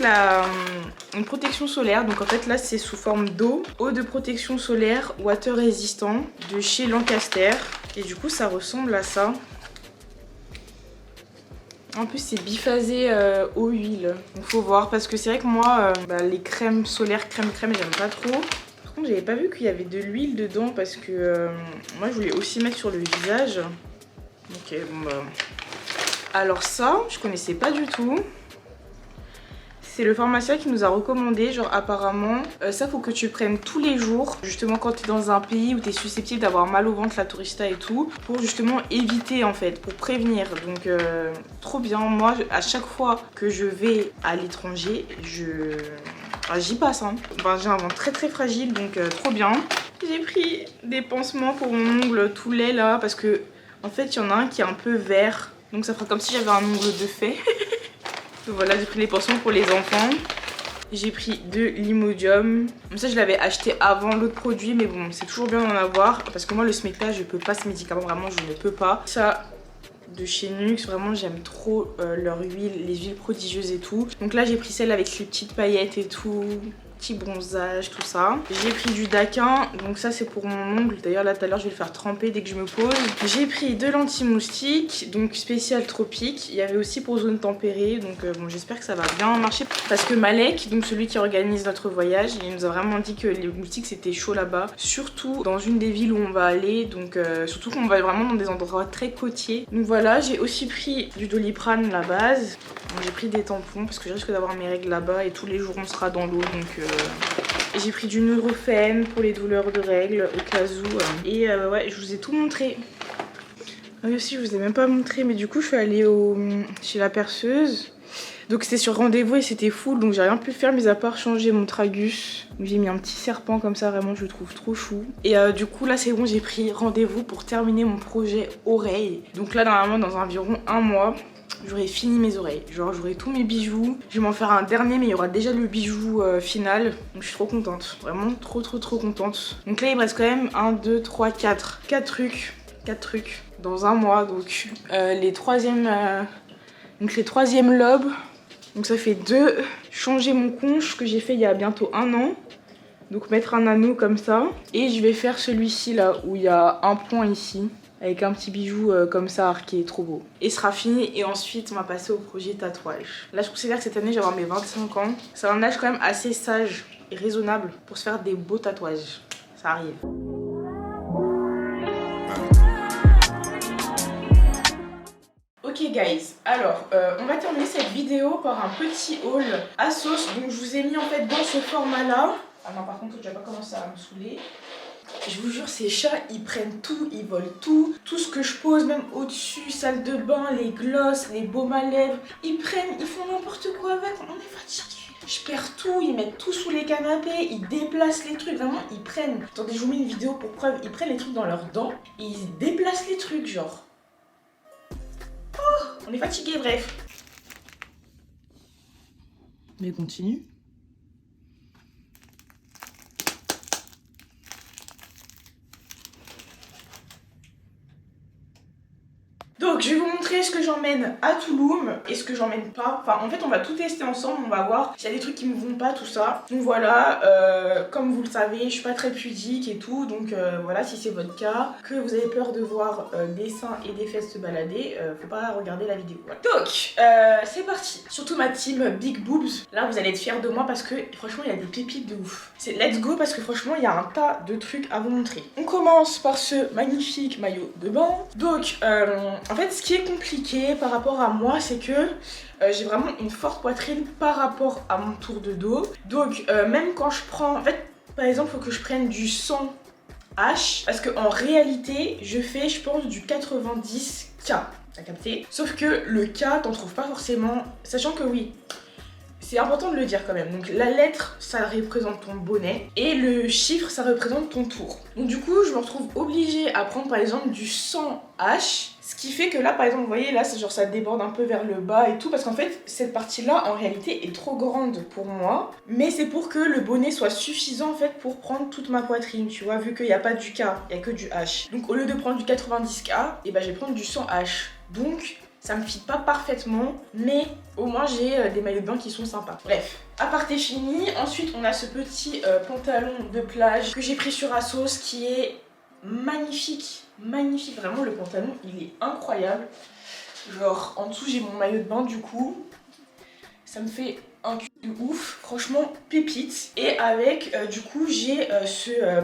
une protection solaire. Donc en fait là c'est sous forme d'eau. Eau de protection solaire, water résistant de chez Lancaster. Et du coup ça ressemble à ça. En plus c'est biphasé eau huile, donc faut voir parce que c'est vrai que moi les crèmes solaires crème j'aime pas trop. Par contre j'avais pas vu qu'il y avait de l'huile dedans parce que moi je voulais aussi mettre sur le visage. Ok bon alors ça je connaissais pas du tout. C'est le pharmacien qui nous a recommandé, genre apparemment, ça faut que tu prennes tous les jours, justement quand t'es dans un pays où t'es susceptible d'avoir mal au ventre, la tourista et tout, pour justement éviter en fait, pour prévenir. Donc trop bien, moi à chaque fois que je vais à l'étranger, j'y passe hein. Enfin, j'ai un ventre très très fragile donc trop bien. J'ai pris des pansements pour mon ongle tout laid là parce que en fait il y en a un qui est un peu vert, donc ça fera comme si j'avais un ongle de fée. Donc voilà, j'ai pris des pansements pour les enfants. J'ai pris de l'Imodium. Ça je l'avais acheté avant l'autre produit, mais bon c'est toujours bien d'en avoir parce que moi le Smecta je peux pas ce médicament, vraiment je ne peux pas. Ça de chez Nux, vraiment j'aime trop leur huile, les huiles prodigieuses et tout. Donc là j'ai pris celle avec les petites paillettes et tout, petit bronzage, tout ça. J'ai pris du Daquin, donc ça c'est pour mon ongle. D'ailleurs là tout à l'heure je vais le faire tremper dès que je me pose. J'ai pris de l'anti-moustique, donc spécial tropique. Il y avait aussi pour zone tempérée, donc bon j'espère que ça va bien marcher. Parce que Malek, donc celui qui organise notre voyage, il nous a vraiment dit que les moustiques c'était chaud là-bas. Surtout dans une des villes où on va aller, donc surtout qu'on va vraiment dans des endroits très côtiers. Donc voilà, j'ai aussi pris du Doliprane la base. J'ai pris des tampons parce que je risque d'avoir mes règles là-bas et tous les jours on sera dans l'eau, donc j'ai pris du Nurofen pour les douleurs de règles au cas où. Et ouais, je vous ai tout montré. Ah oui aussi, je vous ai même pas montré, mais du coup je suis allée chez la perceuse. Donc c'était sur rendez-vous et c'était full, donc j'ai rien pu faire mis à part changer mon tragus. J'ai mis un petit serpent comme ça, vraiment je le trouve trop chou. Et du coup là c'est bon, j'ai pris rendez-vous pour terminer mon projet oreilles. Donc là normalement dans environ 1 mois, j'aurai fini mes oreilles, genre j'aurai tous mes bijoux. Je vais m'en faire un dernier mais il y aura déjà le bijou final. Donc je suis trop contente, vraiment trop contente. Donc là il me reste quand même 1, 2, 3, 4 trucs dans 1 mois. Donc les troisièmes lobes. Donc ça fait 2. Changer mon conche que j'ai fait il y a bientôt 1 an. Donc mettre un anneau comme ça. Et je vais faire celui-ci là où il y a un point ici. Avec un petit bijou comme ça qui est trop beau. Et sera fini et ensuite on va passer au projet tatouage. Là je considère que cette année je vais avoir mes 25 ans. C'est un âge quand même assez sage et raisonnable pour se faire des beaux tatouages. Ça arrive. Ok guys, alors on va terminer cette vidéo par un petit haul ASOS. Donc je vous ai mis en fait dans ce format là. Ah non par contre je vais pas commencer à me saouler. Je vous jure, ces chats, ils prennent tout, ils volent tout. Tout ce que je pose, même au-dessus, salle de bain, les glosses, les baumes à lèvres. Ils prennent, ils font n'importe quoi avec, on est fatigué. Je perds tout, ils mettent tout sous les canapés, ils déplacent les trucs, vraiment, ils prennent. Attendez, je vous mets une vidéo pour preuve, ils prennent les trucs dans leurs dents et ils déplacent les trucs, genre. Oh, on est fatigué, bref. Mais continue. Donc je vais vous montrer ce que j'emmène à Tulum et ce que j'emmène pas. Enfin en fait on va tout tester ensemble, on va voir s'il y a des trucs qui me vont pas, tout ça. Donc voilà, comme vous le savez, je suis pas très pudique et tout. Donc voilà, si c'est votre cas, que vous avez peur de voir des seins et des fesses se balader, faut pas regarder la vidéo. Voilà. Donc c'est parti. Surtout ma team Big Boobs. Là vous allez être fiers de moi parce que franchement il y a des pépites de ouf. C'est let's go parce que franchement il y a un tas de trucs à vous montrer. On commence par ce magnifique maillot de bain. Donc en fait ce qui est compliqué par rapport à moi c'est que j'ai vraiment une forte poitrine par rapport à mon tour de dos. Donc même quand je prends, en fait par exemple il faut que je prenne du 100 H parce qu'en réalité je fais je pense du 90 K. T'as capté? Sauf que le K t'en trouves pas forcément, sachant que oui, c'est important de le dire quand même. Donc la lettre ça représente ton bonnet et le chiffre ça représente ton tour. Donc du coup je me retrouve obligée à prendre par exemple du 100 H. Ce qui fait que là par exemple vous voyez là c'est genre ça déborde un peu vers le bas et tout. Parce qu'en fait cette partie là en réalité est trop grande pour moi. Mais c'est pour que le bonnet soit suffisant en fait pour prendre toute ma poitrine. Tu vois, vu qu'il n'y a pas du K, il n'y a que du H. Donc au lieu de prendre du 90K, et ben je vais prendre du 100 H. Donc ça me fit pas parfaitement, mais au moins j'ai des maillots de bain qui sont sympas. Bref, aparté fini. Ensuite on a ce petit pantalon de plage que j'ai pris sur ASOS qui est magnifique. Magnifique, vraiment le pantalon il est incroyable. Genre en dessous j'ai mon maillot de bain du coup. Ça me fait un cul de ouf, franchement pépite. Et avec du coup j'ai ce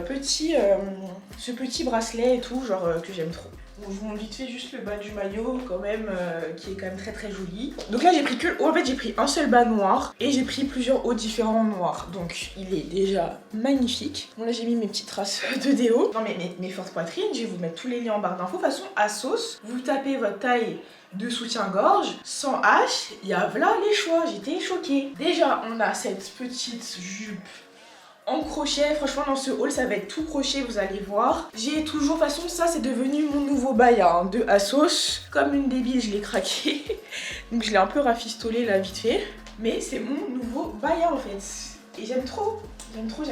petit bracelet et tout, genre que j'aime trop. On vous montre vite fait juste le bas du maillot quand même, qui est quand même très très joli. Donc là j'ai pris que... En fait j'ai pris un seul bas noir et j'ai pris plusieurs hauts différents noirs. Donc il est déjà magnifique. Bon là j'ai mis mes petites traces de déo. Non mais mes fortes poitrines, je vais vous mettre tous les liens en barre d'infos. De toute façon ASOS, vous tapez votre taille de soutien-gorge, sans H, il y a là les choix, j'étais choquée. Déjà on a cette petite jupe en crochet, franchement dans ce haul ça va être tout crochet, vous allez voir. J'ai toujours, de toute façon ça c'est devenu mon nouveau baya hein, de ASOS. Comme une débile je l'ai craqué, donc je l'ai un peu rafistolé là vite fait. Mais c'est mon nouveau baya en fait, et j'aime trop. J'aime trop.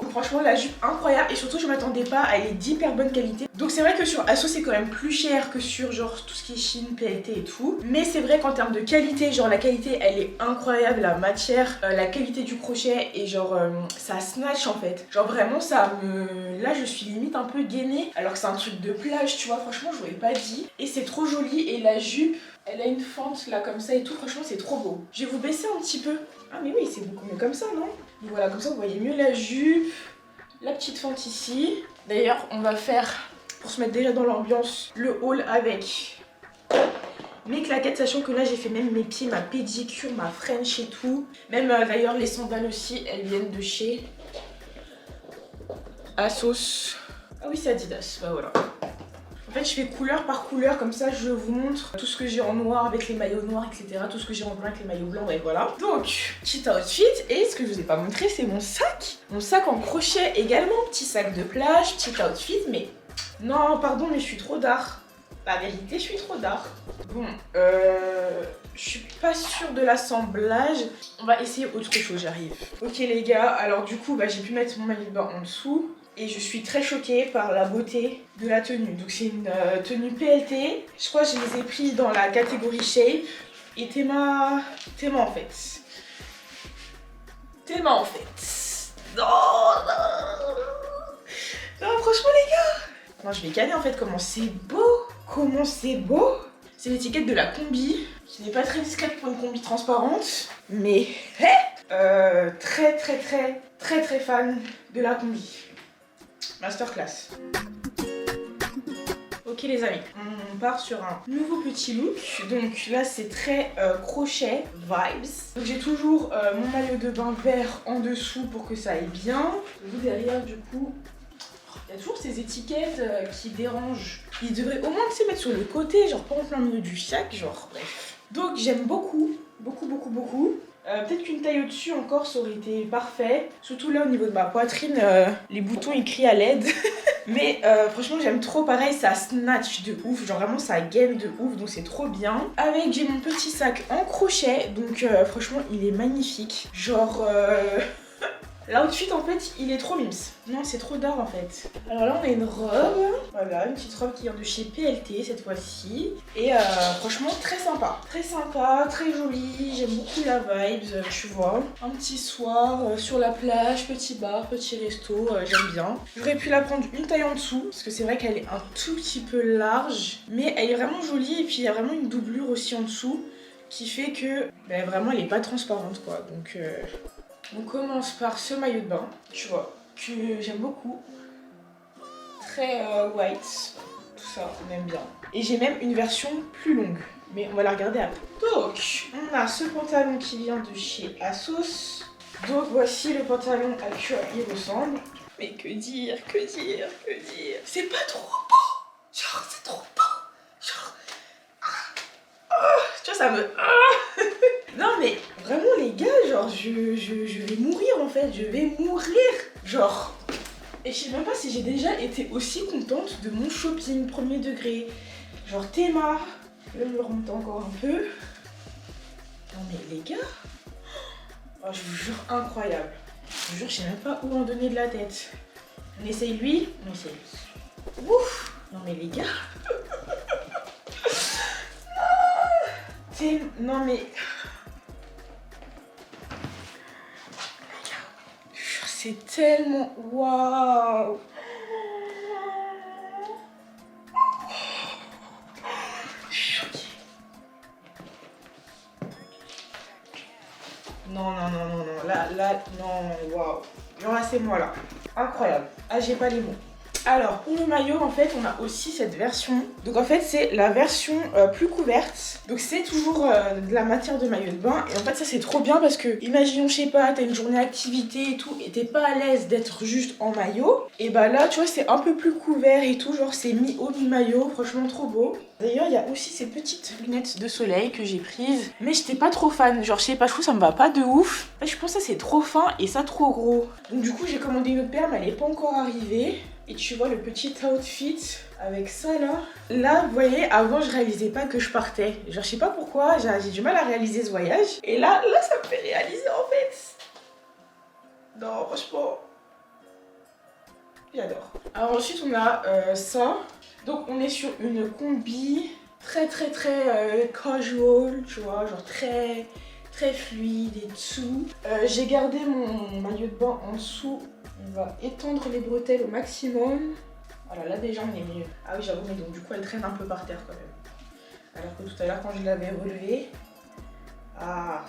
Donc, franchement la jupe incroyable et surtout je m'attendais pas, elle est d'hyper bonne qualité. Donc c'est vrai que sur ASOS c'est quand même plus cher que sur genre tout ce qui est Chine, PLT et tout. Mais c'est vrai qu'en termes de qualité, genre la qualité elle est incroyable, la matière, la qualité du crochet et genre ça snatch en fait. Genre vraiment ça me... Là je suis limite un peu gainée alors que c'est un truc de plage tu vois, franchement je vous l'ai pas dit. Et c'est trop joli et la jupe elle a une fente là comme ça et tout, franchement c'est trop beau. Je vais vous baisser un petit peu. Ah mais oui c'est beaucoup mieux comme ça non? Donc voilà, comme ça vous voyez mieux la jupe, la petite fente ici. D'ailleurs on va faire, pour se mettre déjà dans l'ambiance, le haul avec mes claquettes, sachant que là j'ai fait même mes pieds, ma pédicure, ma French et tout. Même d'ailleurs les sandales aussi, elles viennent de chez ASOS. Ah oui c'est Adidas, bah voilà. En fait je fais couleur par couleur, comme ça je vous montre tout ce que j'ai en noir avec les maillots noirs etc, tout ce que j'ai en blanc avec les maillots blancs et voilà. Donc petit outfit, et ce que je vous ai pas montré c'est mon sac en crochet également, petit sac de plage, petit outfit. Mais non pardon mais je suis trop d'art, la vérité je suis trop d'art. Bon je suis pas sûre de l'assemblage, on va essayer autre chose, j'arrive. Ok les gars, alors du coup bah, j'ai pu mettre mon maillot de bain en dessous. Et je suis très choquée par la beauté de la tenue. Donc c'est une tenue PLT. Je crois que je les ai pris dans la catégorie shape. Et Théma en fait. Théma en fait. Non, franchement les gars. Non je vais canner en fait, comment c'est beau. Comment c'est beau. C'est l'étiquette de la combi. Ce n'est pas très discrète pour une combi transparente. Mais très fan de la combi. Masterclass. Ok les amis, on part sur un nouveau petit look. Donc là c'est très crochet vibes. Donc j'ai toujours mon maillot de bain vert en dessous pour que ça aille bien. Vous derrière du coup, il y a toujours ces étiquettes qui dérangent. Ils devraient au moins se mettre sur le côté, genre pas en plein milieu du sac, genre bref. Donc j'aime beaucoup. Peut-être qu'une taille au-dessus encore ça aurait été parfait. Surtout là au niveau de ma poitrine, les boutons ils crient à l'aide. Mais franchement j'aime trop, pareil ça snatch de ouf, genre vraiment ça gaine de ouf, donc c'est trop bien. Avec j'ai mon petit sac en crochet, donc franchement il est magnifique. Genre l'outfit en fait il est trop mims. Non c'est trop d'art en fait. Alors là on a une robe, voilà une petite robe qui vient de chez PLT cette fois-ci. Et franchement très sympa, très jolie, j'aime beaucoup la vibe, tu vois. Un petit soir sur la plage, petit bar, petit resto, j'aime bien. J'aurais pu la prendre une taille en dessous, parce que c'est vrai qu'elle est un tout petit peu large. Mais elle est vraiment jolie et puis il y a vraiment une doublure aussi en dessous qui fait que vraiment elle est pas transparente quoi. Donc on commence par ce maillot de bain, tu vois, que j'aime beaucoup. Très white, tout ça, on aime bien. Et j'ai même une version plus longue, mais on va la regarder après. Donc, on a ce pantalon qui vient de chez ASOS. Donc voici le pantalon à quoi il ressemble. Mais que dire. C'est pas trop beau. Genre, c'est trop beau. Genre, tu vois, ça me... Non mais vraiment les gars, genre je vais mourir en fait, je vais mourir. Genre, et je sais même pas si j'ai déjà été aussi contente de mon shopping premier degré. Genre Théma, là je me remonte encore un peu. Non mais les gars, oh, je vous jure incroyable. Je vous jure, je sais même pas où en donner de la tête. On essaye lui, on essaye lui. Ouf. Non mais les gars. Non mais... C'est tellement... Waouh. Je suis choquée. Non. Là, non, waouh. Genre là, c'est moi là. Incroyable. Ah, j'ai pas les mots. Alors pour le maillot en fait on a aussi cette version. Donc en fait c'est la version plus couverte. Donc c'est toujours de la matière de maillot de bain. Et en fait ça c'est trop bien parce que imaginons je sais pas t'as une journée activité et tout et t'es pas à l'aise d'être juste en maillot. Et bah là tu vois c'est un peu plus couvert et tout, genre c'est mi-haut mi-maillot, franchement trop beau. D'ailleurs il y a aussi ces petites lunettes de soleil que j'ai prises. Mais j'étais pas trop fan, genre je sais pas, je trouve ça me va pas de ouf. En fait, je pense que c'est trop fin et ça trop gros. Donc du coup j'ai commandé une autre paire mais elle est pas encore arrivée. Et tu vois le petit outfit avec ça là. Là vous voyez avant je réalisais pas que je partais. Genre je sais pas pourquoi j'ai du mal à réaliser ce voyage. Et là ça me fait réaliser en fait. Non franchement j'adore. Alors ensuite on a ça. Donc on est sur une combi très casual, tu vois, genre très fluide et tout. J'ai gardé mon maillot de bain en dessous. On va étendre les bretelles au maximum. Voilà, là déjà on est mieux. Ah oui j'avoue, mais donc du coup elle traîne un peu par terre quand même. Alors que tout à l'heure quand je l'avais relevée, ah,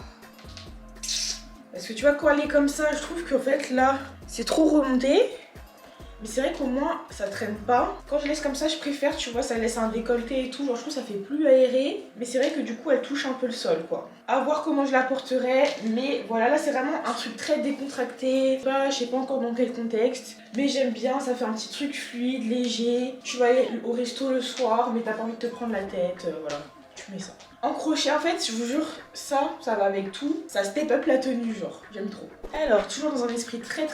parce que tu vois quand elle est comme ça, je trouve qu'en fait là c'est trop remonté. Mais c'est vrai qu'au moins ça traîne pas. Quand je laisse comme ça je préfère, tu vois, ça laisse un décolleté et tout, genre je trouve que ça fait plus aéré. Mais c'est vrai que du coup elle touche un peu le sol quoi. À voir comment je la porterai. Mais voilà, là c'est vraiment un truc très décontracté. Je sais pas encore dans quel contexte. Mais j'aime bien, ça fait un petit truc fluide, léger. Tu vas aller au resto le soir mais t'as pas envie de te prendre la tête, voilà. Tu mets ça. En crochet en fait, je vous jure, ça va avec tout. Ça step up la tenue genre, j'aime trop. Alors toujours dans un esprit très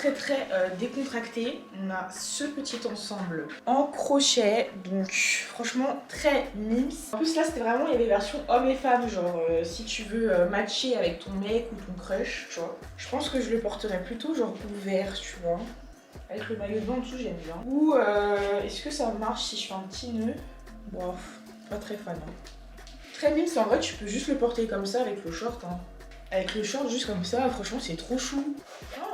décontracté, on a ce petit ensemble en crochet. Donc franchement très mimes. En plus là c'était vraiment, il y avait version homme et femme. Genre si tu veux matcher avec ton mec ou ton crush, tu vois. Je pense que je le porterais plutôt genre ouvert, tu vois. Avec le maillot de bain en dessous j'aime bien. Ou est-ce que ça marche si je fais un petit nœud? Bof, pas très fan hein. Très mime, c'est en vrai tu peux juste le porter comme ça avec le short hein. Avec le short juste comme ça, franchement c'est trop chou.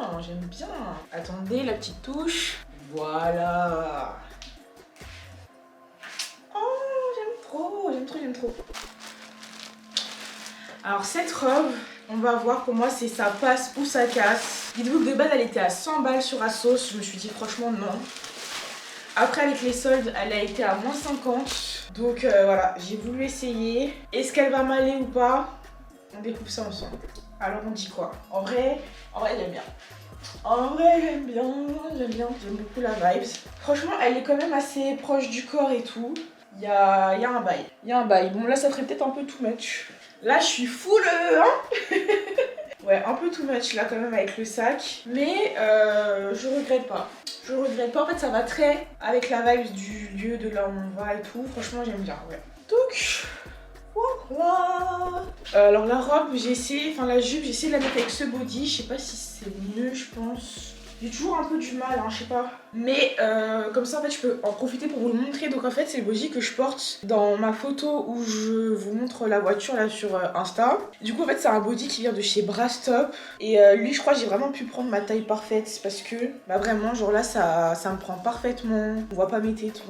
Ah j'aime bien. Attendez la petite touche. Voilà. Oh j'aime trop. Alors cette robe, on va voir pour moi c'est ça passe ou ça casse. Dites-vous que de base elle était à 100 balles sur Asos, je me suis dit franchement non. Après avec les soldes elle a été à moins 50. Donc voilà, j'ai voulu essayer. Est-ce qu'elle va m'aller ou pas? On découvre ça ensemble. Alors on dit quoi? En vrai j'aime bien. J'aime beaucoup la vibes. Franchement elle est quand même assez proche du corps et tout. Il y a un bail. Bon là ça ferait peut-être un peu too much. Là je suis full hein. Ouais un peu too much là quand même avec le sac. Mais je regrette pas. En fait ça va très avec la vibe du lieu de là où on va et tout. Franchement j'aime bien, ouais. Donc voilà. Alors la robe j'ai essayé, enfin la jupe j'ai essayé de la mettre avec ce body. Je sais pas si c'est mieux je pense. J'ai toujours un peu du mal, hein, je sais pas. Mais comme ça en fait je peux en profiter pour vous le montrer. Donc en fait c'est le body que je porte dans ma photo où je vous montre la voiture là sur Insta. Du coup en fait c'est un body qui vient de chez Brastop. Et lui je crois que j'ai vraiment pu prendre ma taille parfaite. Parce que bah vraiment genre là ça me prend parfaitement. On voit pas mes tétons.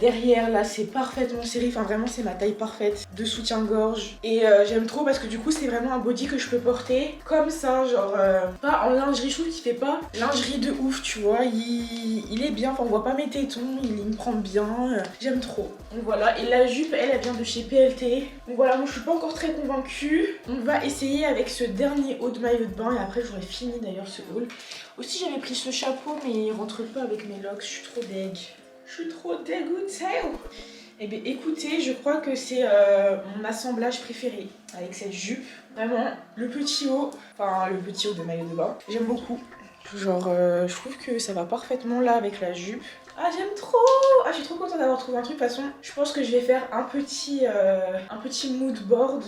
Derrière là c'est parfaitement serré. Enfin vraiment c'est ma taille parfaite de soutien-gorge. Et j'aime trop parce que du coup c'est vraiment un body que je peux porter comme ça. Genre pas en lingerie, je trouve qu'il fait pas lingerie de ouf tu vois. Il est bien, enfin on voit pas mes tétons, il me prend bien, j'aime trop. Donc voilà, et la jupe elle vient de chez PLT. Donc voilà, moi je suis pas encore très convaincue. On va essayer avec ce dernier haut de maillot de bain et après j'aurai fini d'ailleurs ce haul. Aussi j'avais pris ce chapeau mais il rentre pas avec mes locks, je suis trop deg. Je suis trop dégoûtée. Et bien écoutez, je crois que c'est mon assemblage préféré avec cette jupe. Vraiment, le petit haut de maillot de bain, j'aime beaucoup. Genre je trouve que ça va parfaitement là avec la jupe. Ah j'aime trop. Ah je suis trop contente d'avoir trouvé un truc. De toute façon je pense que je vais faire un petit mood board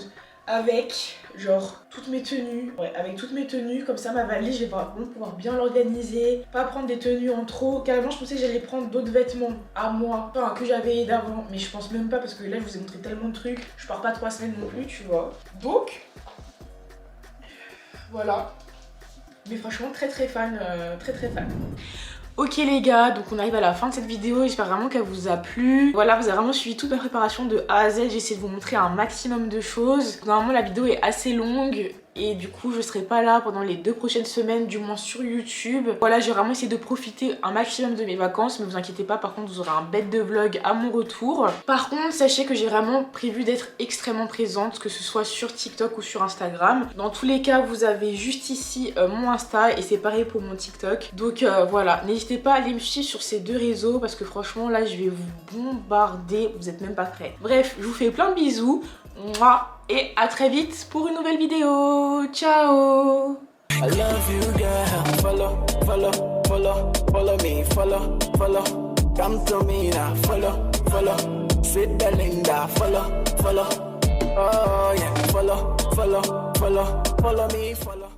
avec genre toutes mes tenues. Ouais, avec toutes mes tenues, comme ça ma valise je vais pouvoir bien l'organiser. Pas prendre des tenues en trop. Carrément je pensais que j'allais prendre d'autres vêtements à moi, enfin que j'avais d'avant. Mais je pense même pas parce que là je vous ai montré tellement de trucs. Je pars pas 3 semaines non plus tu vois. Donc voilà. Mais franchement très fan, très fan. Ok les gars, donc on arrive à la fin de cette vidéo, j'espère vraiment qu'elle vous a plu. Voilà, vous avez vraiment suivi toute ma préparation de A à Z, j'ai essayé de vous montrer un maximum de choses. Normalement la vidéo est assez longue et du coup je serai pas là pendant les 2 prochaines semaines, du moins sur YouTube. Voilà, j'ai vraiment essayé de profiter un maximum de mes vacances, mais vous inquiétez pas, par contre vous aurez un bête de vlog à mon retour. Par contre sachez que j'ai vraiment prévu d'être extrêmement présente, que ce soit sur TikTok ou sur Instagram. Dans tous les cas vous avez juste ici mon Insta et c'est pareil pour mon TikTok. Donc voilà, n'hésitez pas à aller me suivre sur ces 2 réseaux parce que franchement là je vais vous bombarder, vous êtes même pas prêts. Bref, je vous fais plein de bisous. Mouah, et à très vite pour une nouvelle vidéo. Ciao. I love you, girl. Follow, follow, follow, follow me, follow, follow. Come to me now, follow, follow. Sweet Belinda, follow, follow. Oh yeah, follow, follow, follow, follow me, follow.